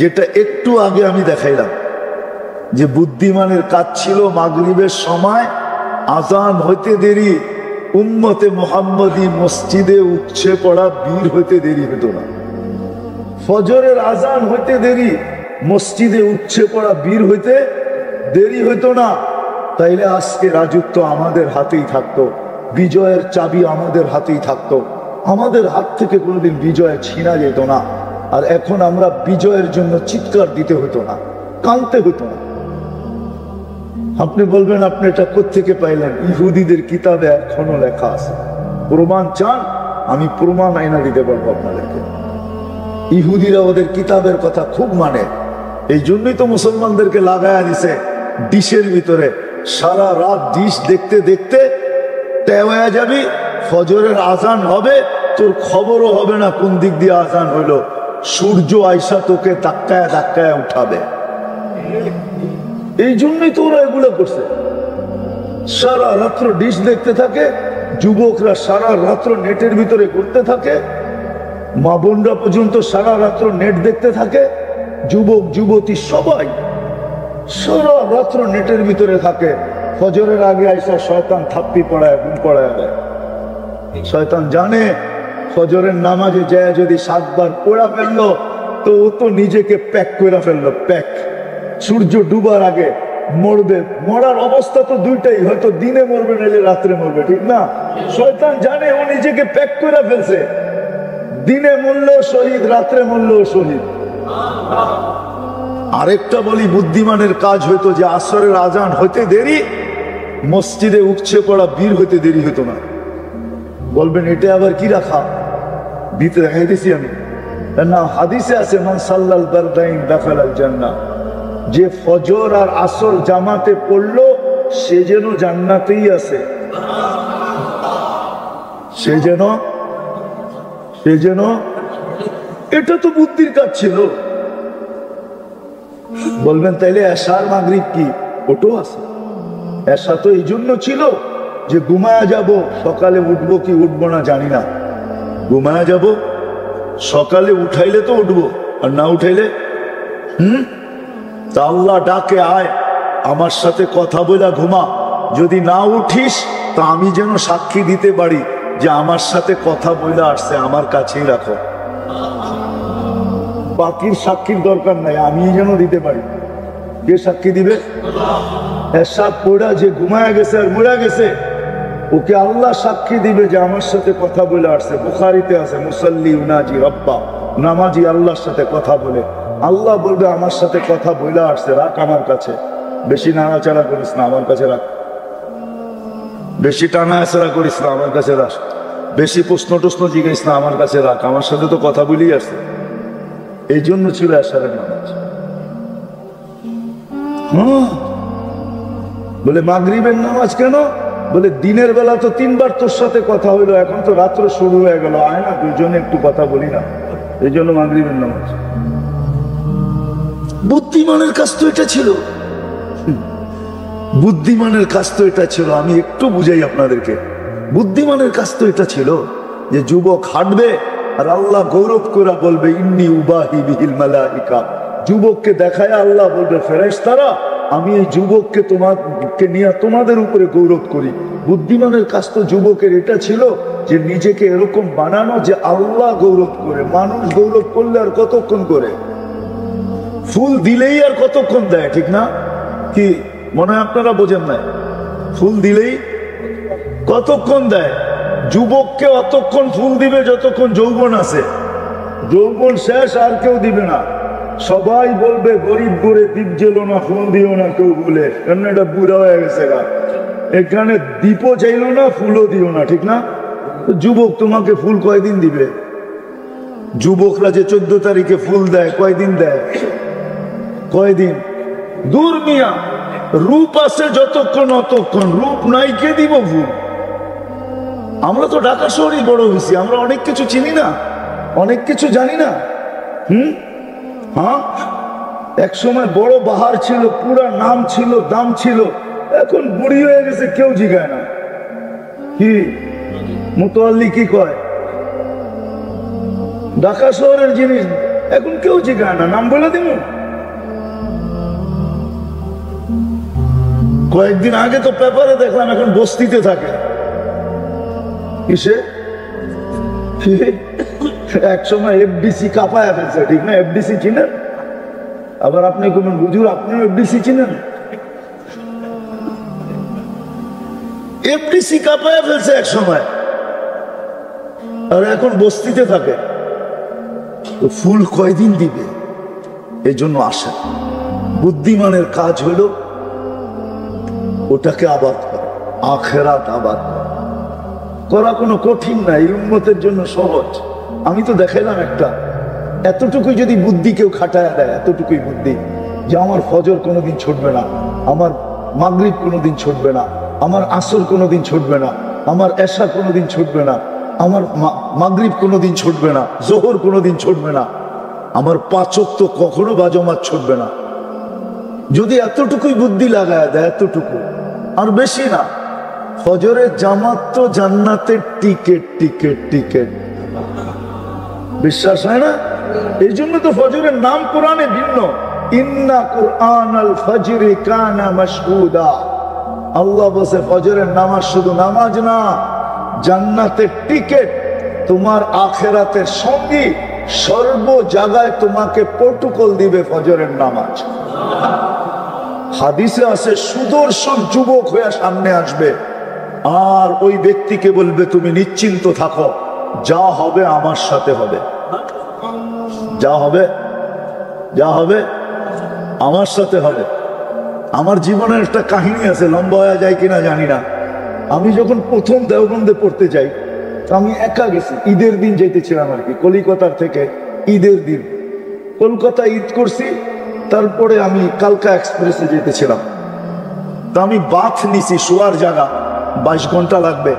যেটা একটু আগে আমি দেখাইলাম, যে বুদ্ধিমানের কাজ ছিল মাগরিবের সময় আজান হইতে দেরি, উম্মতে মুহাম্মদী মসজিদে উঠছে পড়া, বীর হইতে দেরি হতো না। ফজরের আজান হইতে দেরি, মসজিদে উঠছে পড়া, বীর হইতে দেরি হইতো না। তাইলে আজকে রাজত্ব আমাদের হাতেই থাকতো, বিজয়ের চাবি আমাদের হাতেই থাকতো, আমাদের হাত থেকে কোনোদিন বিজয় ছিনা যেত না। আর এখন আমরা বিজয়ের জন্য চিৎকার দিতে হতো না, কাঁদতে হতো না। আপনি বলবেন আপনি এটা কোত্থেকে পাইলেন? ইহুদিদের কিতাবে এখনো লেখা আছে। প্রমাণ চান? আমি প্রমাণ আইনা দিতে পারবো আপনাদেরকে। ইহুদিরা ওদের কিতাবের কথা খুব মানে, এই জন্যই তো মুসলমানদেরকে লাগায়া দিছে ডিশের ভিতরে। সারা রাত ডিশ দেখতে দেখতে টেওয়া যাবি, ফজরের আজান হবে, তোর খবরও হবে না কোন দিক দিয়ে আজান হইলো। সূর্য আইসা তোকে ধাক্কায় ধাক্কায় উঠাবে। এই জন্যই তো ওরা এগুলো করছে। সারা রাত্র ডিশ দেখতে থাকে, যুবকরা সারা রাত্র নেটের ভিতরে ঘুরতে থাকে, মা বোনরা পর্যন্ত সারা রাত্র নেট দেখতে থাকে, যুবক যুবতী সবাই সারা রাত্র নেটের ভিতরে থাকে। ফজরের আগে আইসা শয়তান থাপ্পি পড়ায়, ঘুম পড়ায় দেয়। শয়তান জানে ফজরের নামাজে যায় যদি 7 বার পড়া ফেললো, তো ও তো নিজেকে প্যাক করে ফেললো, প্যাক। সূর্য ডুবার আগে মরবে। মরার অবস্থা তো দুইটাই, হয়তো দিনে মরবে নাহলে রাত্রে মরবে, ঠিক না? শয়তান জানে ও নিজেকে প্যাক করে ফেলছে, দিনে মরলেও শহীদ, রাত্রে মরলেও শহীদ। আরেকটা বলি, বুদ্ধিমানের কাজ হইতো যে আসরের আজান হইতে দেরি, মসজিদে উঠছে পড়া, বীর হইতে দেরি হইতো না। বলবেন এটা আবার কি রাখা? দিতে দেখাইতেছি আমি না, হাদিসে আছে মান সাল্লাল বারদাইন দাখালাল জান্নাহ। যে ফজর আর আসর জামাতে পড়লো সে যেন জান্নাতেই আছে, সে যেন এটা তো বুদ্ধির কাজ ছিল। বলবেন তাইলে এশার মাগরিব কি ওটো আছে? এশা তো এই জন্য ছিল যে ঘুমায়া যাব, সকালে উঠবো কি উঠবো না জানি না, ঘুমায়া যাব, সকালে উঠাইলে তো উঠবো, আর না উঠাইলে তা আল্লাহ ডাকে আয় আমার সাথে কথা বলা ঘুমা, যদি না উঠিস তা আমি যেন সাক্ষী দিতে পারি যে আমার সাথে কথা বইলা আসছে, আমার কাছেই রাখো। বাকির সাক্ষীর দরকার নাই, আমি যেন দিতে পারি। কে সাক্ষী দিবে? এসব পড়া যে ঘুমায়া গেছে আর মরা গেছে ওকে আল্লাহ সাক্ষী দিবে যে আমার সাথে কথা বলে আসছে। বুখারীতে আছে মুসাল্লি উনাজি রব্বা, নামাজি আল্লাহর সাথে কথা বলে, আল্লাহ বলবে আমার সাথে কথা বলে আসছে, রাখ আমার কাছে, বেশি নাড়াচাড়া করিস না, আমার কাছে রাখ, বেশি টানা আছড়া করিস না, আমার কাছে রাখ, বেশি প্রশ্ন টশ্ন জিজ্ঞেস না, আমার কাছে রাখ, আমার সাথে তো কথা বলেই আসছে। এই জন্য ছিল এশারের নামাজ। বলে মাগরিবের নামাজ কেন? বলে দিনের বেলা তো 3 বার তোর সাথে কথা হইলো, এখন তো রাত্র শুরু হয়ে গেল, আয় না দুইজনে একটু কথা বলি না, এই জন্য মাগরিবের নামাজ। বুদ্ধিমানের কাজ তো এটা ছিল, বুদ্ধিমানের কাজ তো এটা ছিল। আমি একটু বুঝাই আপনাদেরকে, বুদ্ধিমানের কাজ তো এটা ছিল যে যুবক হাঁটবে আর আল্লাহ গৌরব করে বলবে ইন্নী উবাহি বিহিল মালাইকা, যুবককে দেখায় আল্লাহ বলবে ফেরেশতারা আমি এই যুবককে তোমাকে নিয়ে তোমাদের উপরে গৌরব করি। বুদ্ধিমানের কাজ তো যুবকের এটা ছিল যে নিজেকে এরকম বানানো যে আল্লাহ গৌরব করে। মানুষ গৌরব করলে আর কতক্ষণ করে, ফুল দিলেই আর কতক্ষণ দেয়, ঠিক না? কি মনে হয় আপনারা বোঝেন না? ফুল দিলেই কতক্ষণ দেয়? যুবককে অতক্ষণ ফুল দিবে যতক্ষণ যৌবন আছে, যৌবন শেষ আর কেউ দিবে না। সবাই বলবে গরিব করে দ্বীপ জেলো না, ফুল দিও না কেউ বলে, কারণ এটা বুড়া হয়ে গেছে গা, এখানে দ্বীপও চাইলো না ফুলও দিও না, ঠিক না? যুবক তোমাকে ফুল কয়দিন দিবে? যুবকরা যে 14 তারিখে ফুল দেয় কয়দিন দেয়? কয়দিন? দূর মিয়া, রূপ আছে যতক্ষণ অতক্ষণ, রূপ নাই কে দিব ফুল? আমরা তো ঢাকা শহরেই বড় হয়েছি, আমরা অনেক কিছু চিনি না, অনেক কিছু জানি না। হ্যাঁ, এক সময় বড় বাহার ছিল, পুরা নাম ছিল, দাম ছিল, এখন বুড়ি হয়ে গেছে, কেউ জিগায় না। কি মুতোয়াল্লি কি কয়? ঢাকা শহরের জিনিস এখন কেউ জিগায় না, নাম বলে দিব। কয়েকদিন আগে তো পেপারে দেখলাম এখন বস্তিতে থাকে। কিসে? এক সময় এফডিসি কাঁপায় ফেলছে, ঠিক না? এফডিসি চিনেন? আবার আপনি কোন হুজুর আপনিও এফডিসি চিনেন? এফডিসি কাঁপায় ফেলছে এক সময়, আর এখন বস্তিতে থাকে। তো ফুল কয়দিন দিবে? এই জন্য আসে বুদ্ধিমানের কাজ হলো ওটাকে আবাদ করা, আখেরাত আবাদ করা কোনো কঠিন না, এই উম্মতের জন্য সহজ। আমি তো দেখাইলাম একটা, এতটুকুই যদি বুদ্ধি কেউ খাটায় দেয়, এতটুকুই বুদ্ধি যে আমার ফজর কোনোদিন ছুটবে না, আমার মাগরিব কোনোদিন ছুটবে না, আমার আসর কোনোদিন ছুটবে না, আমার এশা কোনোদিন ছুটবে না, আমার মাগরিব কোনোদিন ছুটবে না, জোহর কোনোদিন ছুটবে না, আমার 5 ওয়াক্ত কখনো বাজমাত ছুটবে না। যদি এতটুকুই বুদ্ধি লাগায় দেয়, এতটুকু আর বেশি না, ফজরের জামাত তো জান্নাতের টিকেট টিকেট টিকেট। বিশ্বাস হয় না? এই জন্য তো ফজরের নাম কোরআনে ভিন্ন, ইন্না কুরআনাল ফজরি কানা মাশহুদা। আল্লাহ বলে ফজরের নামাজ শুধু নামাজ না, জান্নাতের টিকেট, তোমার আখেরাতের সঙ্গী, সর্ব জায়গায় তোমাকে প্রটোকল দিবে ফজরের নামাজ। হাদিসে আছে সুদর্শন যুবক হয়ে সামনে আসবে, আর ওই ব্যক্তিকে বলবে তুমি নিশ্চিন্ত থাকো, যা হবে আমার সাথে হবে, যা হবে যা হবে আমার সাথে হবে। আমার জীবনের একটা কাহিনী আছে, লম্বা হয়ে যায় কিনা জানি না। আমি যখন প্রথম দেওবন্দে পড়তে যাই, আমি একা গেছি, ঈদের দিন যেতেছিলাম আর কি, কলিকাতার থেকে ঈদের দিন কলকাতা ঈদ করছি। তারপরে আমি কালকা এক্সপ্রেসে যেতেছিলাম, তা আমি বাথ নিছি, শোয়ার জায়গা 22 ঘন্টা লাগবে।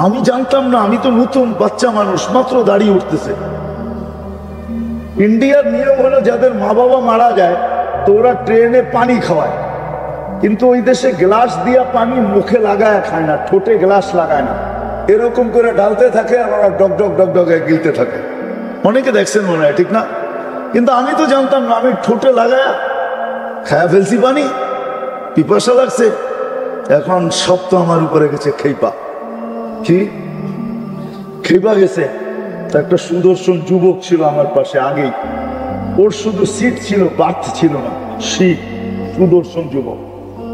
আমি জানতাম না, আমি তো নতুন বাচ্চা মানুষ, মাত্র দাঁড়িয়ে উঠতেছে। ইন্ডিয়ার নিয়ম হলো যাদের মা বাবা মারা যায় তো ওরা ট্রেনে পানি খাওয়ায়, কিন্তু ওই দেশে গ্লাস দিয়া পানি মুখে লাগায় খায় না, ঠোঁটে গ্লাস লাগায় না, এরকম করে ঢালতে থাকে আর ওরা ডক ডক ডক ডক গিলতে থাকে। অনেকে দেখছেন মনে হয়, ঠিক না? কিন্তু আমি তো জানতাম না, আমি ঠোঁটে লাগায় খায়া ফেলছি পানি, পিপাসা লাগছে। এখন সব তো আমার উপরে গেছে খেপা। কি খেপা গেছে? একটা সুদর্শন যুবক ছিল আমার পাশে আগেই, ওর শুধু সিট ছিল, বার্থ ছিল না, সিট। সুদর্শন যুবক,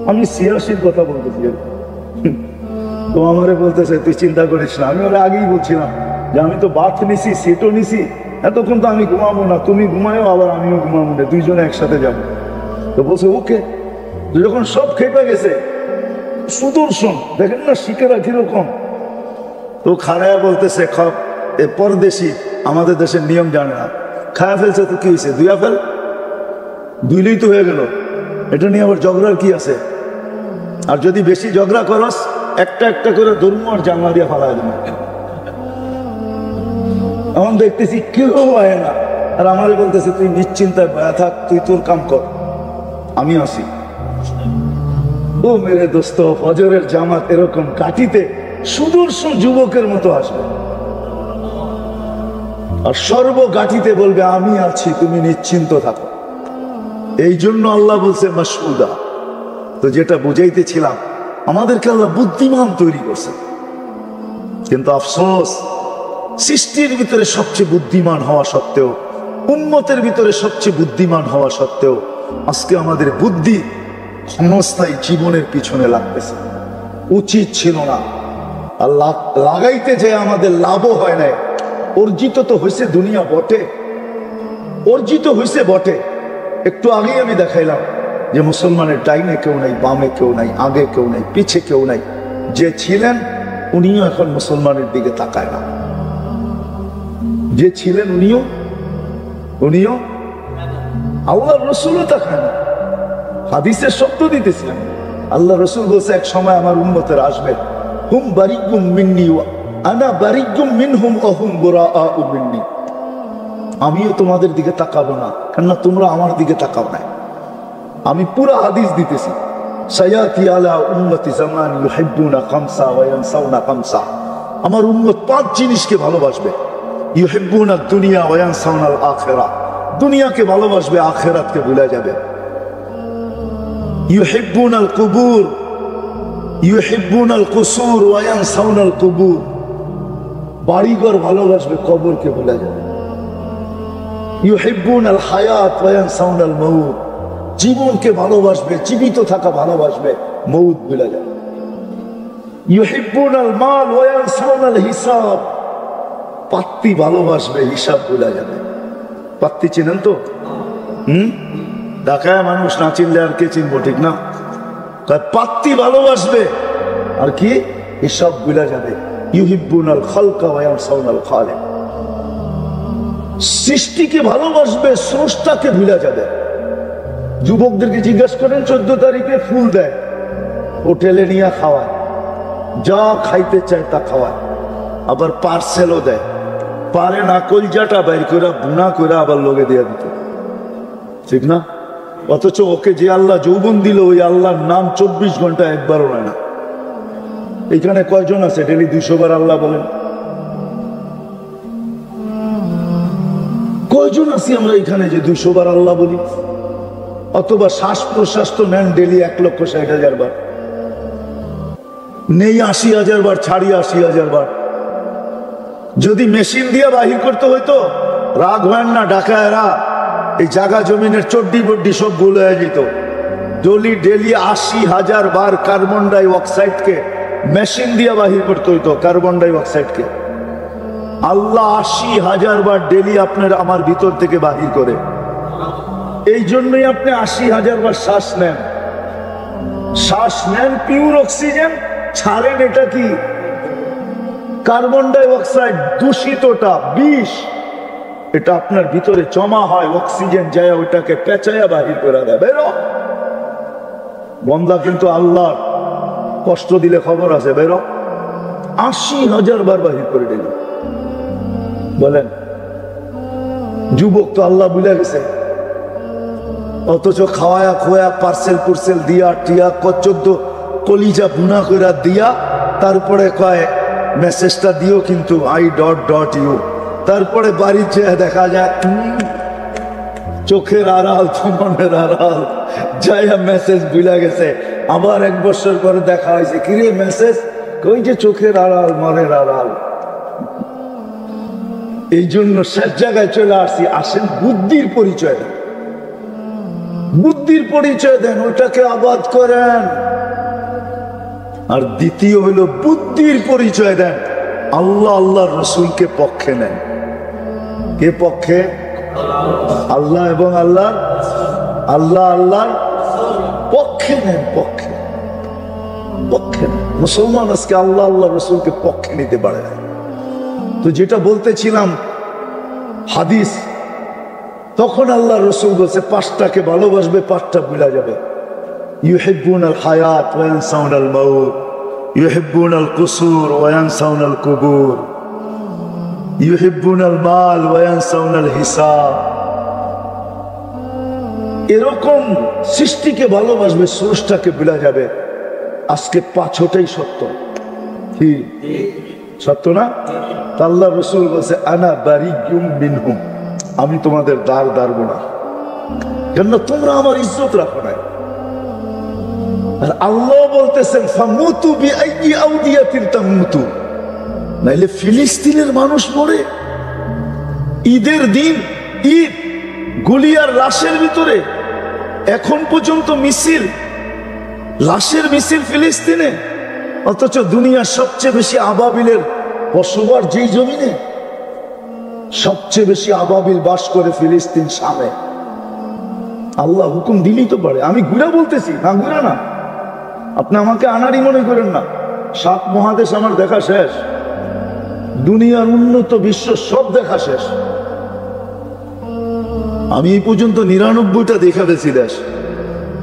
আমি 86 কথা বলতেছি। তো আমারে বলতেছে তুই চিন্তা করিস না। আমি ওরা আগেই বলছিলাম যে আমি তো বার্থ নিছি, সিটও নিছি, এতক্ষণ তো আমি ঘুমাবো না, তুমি ঘুমায়ও আবার আমিও ঘুমাবো না, দুইজনে একসাথে যাবো। তো বলছে ওকে। যখন সব খেপে গেছে, সুদর্শন দেখেন না শিখেরা কিরকম, তো খারায়া বলতেছে খপ এ পরদেশি, আমাদের দেশের নিয়ম জানে না, খায়া ফেলছে তো কি হয়েছে, দুইয়া ফেল, দুইলেই তো হয়ে গেল, এটা নিয়ে আবার ঝগড়ার কি আছে? আর যদি বেশি ঝগড়া করস একটা একটা করে ধর্ম আর জানলা দিয়ে ফালাই দেবে। এখন দেখতেছি কেউ হয় না, আর আমারে বলতেছে তুই নিশ্চিন্তায় বয়া থাক, তুই তোর কাম কর, আমি আসি। ও মেরে দোস্ত, ফজরের জামাত এরকম কাটিতে সুদর্শন যুবকের মতো আসবে, আর সর্বগাঠিতে বলবে আমি আছি, তুমি নিশ্চিন্ত থাকো। এই জন্য আল্লাহ বলছে মাসউদা। তো যেটা বুঝাইতেছিলাম, আমাদেরকে আল্লাহ বুদ্ধিমান তৈরি করছে, কিন্তু আফসোস সৃষ্টির ভিতরে সবচেয়ে বুদ্ধিমান হওয়া সত্ত্বেও, উম্মতের ভিতরে সবচেয়ে বুদ্ধিমান হওয়া সত্ত্বেও আজকে আমাদের বুদ্ধি ক্ষণস্থায়ী জীবনের পিছনে লাগতেছে। উচিত ছিল না। আর লাগাইতে যে আমাদের লাভও হয় নাই। অর্জিত তো হয়েছে দুনিয়া বটে, অর্জিত হয়েছে বটে। একটু আগেই আমি দেখাইলাম যে মুসলমানের ডাইনে কেউ নাই, বামে কেউ নাই, আগে কেউ নাই, পিছে কেউ নাই। যে ছিলেন উনিও এখন মুসলমানের দিকে তাকায় না, যে ছিলেন উনিও আল্লাহ রসুলও তাকায় না। হাদিসের শব্দ দিতেছিলাম, আল্লাহ রসুল বলছে এক সময় আমার উম্মতের আসবে, হুম বারিকুম মিন্নি আনা বারিকুম মিনহুম ওয়া হুম বুরাআউ মিন্নি। আমিও তোমাদের দিকে তাকাবো না, কেননা তোমরা আমার দিকে তাকাও না। আমি পুরো হাদিস দিতেছি, সায়াতি আলা উম্মতি জামান ইউহিব্বুনা খামসা ওয়া ইয়ানসাউনা খামসা। আমার উম্মত 5 জিনিসকে ভালোবাসবে। ইউহিব্বুনা দুনিয়া ওয়া ইয়ানসাউনা আল আখিরা, দুনিয়াকে ভালোবাসবে, আখিরাতকে ভুলে যাবে। ইউহিব্বুনা আল কুবুর, ইউহিব্বুনা আল কুসুর ওয়া ইয়ানসাউনা আল কুবুর, বাড়িঘর ভালোবাসবে, কবরকে ভুলে যাবে। ইউহিব্বুনা আল হায়াত ওয়া ইয়ানসাউনা আল মাউত, জীবনকে ভালোবাসবে, জীবিত থাকা ভালোবাসবে, মউত ভুলে যাবে। ইউহিব্বুনা আল মাল ওয়া ইয়ানসাউনা আল হিসাব, পাত্তি ভালোবাসবে, হিসাব ভুলে যাবে। পাত্তি চেনেন তো? ঢাকায় মানুষ না চিনলে আর কে চিনবো, ঠিক না? পাত্তি ভালোবাসবে আর কি, হিসাব ভুলে যাবে। ইউহিব্বুনাল খালকা ওয়া ইয়ানসাউনাল খালিক, সৃষ্টিকে ভালোবাসবে, স্রষ্টাকে ভুলে যাবে। যুবকদেরকে জিজ্ঞাসা করেন 14 তারিখে ফুল দেয়, হোটেলে নিয়ে খাওয়ায়, যা খাইতে চায় তা খাওয়ায়, আবার পার্সেলও দেয়। পারে না কলজাটা বাইর করে বুনা করে আবার লোকে দিয়ে দিত, ঠিক না? অথচ ওকে যে আল্লাহ যৌবন দিল, ওই আল্লাহর নাম 24 ঘন্টা একবারও নেয় না। এখানে কয়জন আছে ডেলি 200 বার আল্লাহ বলেন? কয়জন আছি আমরা এখানে যে 200 বার আল্লাহ বলি? অথবা শ্বাস প্রশ্বাস তো নেন ডেলি 1,60,000 বার, নেই 80,000 বার, ছাড়ি 80,000 বার। যদি মেশিন দিয়ে বাহির করতে হইতো, রাগ হয় না ডাকায়রা, এই জায়গা জমিনের চড্ডি বড্ডি সব গুলো হয়ে যেত। ডেলি 80,000 বার কার্বন ডাই অক্সাইডকে মেশিন দিয়ে বাহির করতে হইতো, কার্বন ডাই অক্সাইডকে। আল্লাহ 80,000 বার ডেলি আপনার আমার ভিতর থেকে বাহির করে। এই জন্যই আপনি 80,000 বার শ্বাস নেন। শ্বাস নেন পিওর অক্সিজেন, ছাড়েন এটা কি কার্বন ডাই অক্সাইড, দূষিতটা, বিষ। এটা আপনার ভিতরে জমা হয়, অক্সিজেন যায় ওইটাকে পেঁচাইয়া বাহির করে দেয়, বেরো। বন্দা কিন্তু আল্লাহ কষ্ট দিলে খবর আছে, বেরো। ৮০,০০০ বার বাহির করে দিল। বলেন যুবক তো আল্লাহ বুঝে গেছে, অথচ খাওয়ায়া খোয়া পার্সেল পুরসেল দিয়া টিয়া 14 কলিজা বুনা করে দিয়া তারপরে কয় মেসেজটা দিও কিন্তু I.ইউ। তারপরে বাড়িতে দেখা যায় চোখের আড়াল মনের আড়াল যাইয়া মেসেজ বুঝা গেছে। আবার 1 বছর পরে দেখা হয়েছে, কিরে মেসেজ কই, যে চোখের আড়াল মনের আড়াল। এই জন্য শেষ জায়গায় চলে আসছি। আসেন বুদ্ধির পরিচয় দেন, বুদ্ধির পরিচয় দেন, ওটাকে আবাদ করেন। আর দ্বিতীয় হলো বুদ্ধির পরিচয় দেন, আল্লাহ আল্লাহ রসুলকে পক্ষে নেন। কে পক্ষে? আল্লাহ এবং আল্লাহ আল্লাহর পক্ষে নেন, পক্ষে পক্ষে নেন। মুসলমান আজকে আল্লাহ আল্লাহ রসুলকে পক্ষে নিতে পারে না। তো যেটা বলতেছিলাম হাদিস, তখন আল্লাহ রসুল বলছে 5টাকে ভালোবাসবে 5টা ভুলা যাবে। ইউহিব্বুনাল হায়াত ওয়া ইয়ানসাউনাল মাউত, ইউহিব্বুনাল কুসুর ওয়া ইয়ানসাউনাল কুবুর, ইউহিব্বুনাল মাল ওয়া ইয়ানসাউনাল হিসাব। এরকম সৃষ্টিকে ভালোবাসবে, স্রষ্টাকে ভুলা যাবে। আজকে 5টাই সত্য। কি সত্য না? আল্লাহ রসুল বলছে আনা বারিয়ুম মিনহুম, আমি তোমাদের দ্বার দাঁড়ব না, কেন তোমরা আমার ইজ্জত রাখো না। আর আল্লাহ বলতেছেন ফামুতু বিআইয়ি আউদিয়াতিন তামুতু, নাইলে ফিলিস্তিনের মানুষ মরে। ঈদের দিন, ঈদ গুলিয়ার লাশের ভিতরে এখন পর্যন্ত মিছিল, লাশের মিছিল ফিলিস্তিনে। অথচ দুনিয়ার সবচেয়ে বেশি আবাবিলের বসবাস যেই জমিনে, সবচেয়ে বেশি আবাবিল বাস করে ফিলিস্তিন, শামে। আল্লাহ হুকুম দিলেই তো পারে। আমি ঘুরা বলতেছি না, ঘুরা না, আপনি আমাকে আনারই মনে করেন না। 7 মহাদেশ আমার দেখা শেষ, দুনিয়ার উন্নত বিশ্ব সব দেখা শেষ। আমি এই পর্যন্ত 99টা দেখা পেয়েছি দেশ,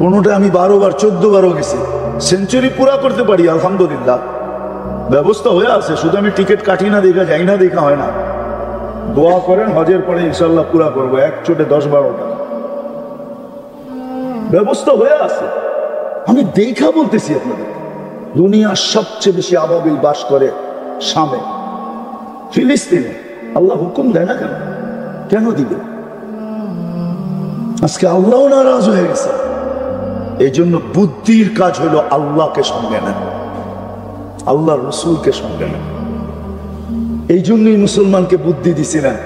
কোনোটা আমি 12 বার 14 বারও গেছি। সেঞ্চুরি পুরা করতে পারি আলহামদুলিল্লাহ, ব্যবস্থা হয়ে আছে। শুধু আমি টিকিট কাটি না, দেখা যাই না, দেখা হয় না। দোয়া করেন, হজের পরে ইনশাল্লাহ পুরা করবো, 1 চোটে 10-12টা ব্যবস্থা হয়ে আছে। আমি দেখা বলতেছি আপনাদের, দুনিয়ার সবচেয়ে বেশি আবাবিল বাস করে শামে, ফিলিস্তিনে। আল্লাহ হুকুম দেয় না কেন? কেন দিবে? আজকে আল্লাহ নারাজ হয়ে গেছে। এই জন্য বুদ্ধির কাজ হলো আল্লাহকে সঙ্গে নেন, আল্লাহ রসুলকে সঙ্গে নেন। এই জন্যই মুসলমানকে বুদ্ধি দিছিলেন।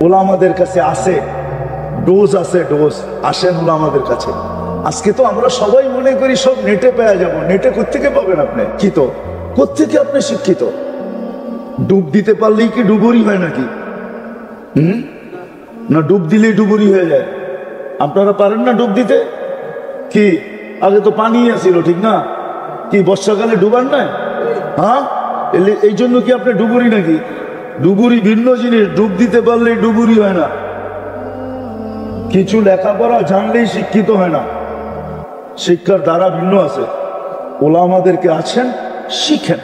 ওলামাদের কাছে আছে ডোজ, আছে ডোজ। আসেন ওলামাদের কাছে। আজকে তো আমরা সবাই মনে করি সব নেটে পেয়ে যাব। নেটে কোত্থেকে পাবেন আপনি? কি তো কোত্থেকে আপনি শিক্ষিত? ডুব দিতে পারলেই কি ডুবুরি হয় নাকি? না ডুব দিলেই ডুবুরি হয়ে যায়? আপনারা পারেন না ডুব দিতে? কি আগে তো পানি আসছিল, ঠিক না? কি বর্ষাকালে ডুবান না? হ্যাঁ, এই জন্য কি আপনি ডুবুরি নাকি? ডুবুরি ভিন্ন জিনিস, ডুব দিতে পারলেই ডুবুরি হয় না। কিছু লেখাপড়া জানলেই শিক্ষিত হয় না, শিক্ষার দ্বারা ভিন্ন আছে। ওলামাদেরকে আছেন, শিখেন।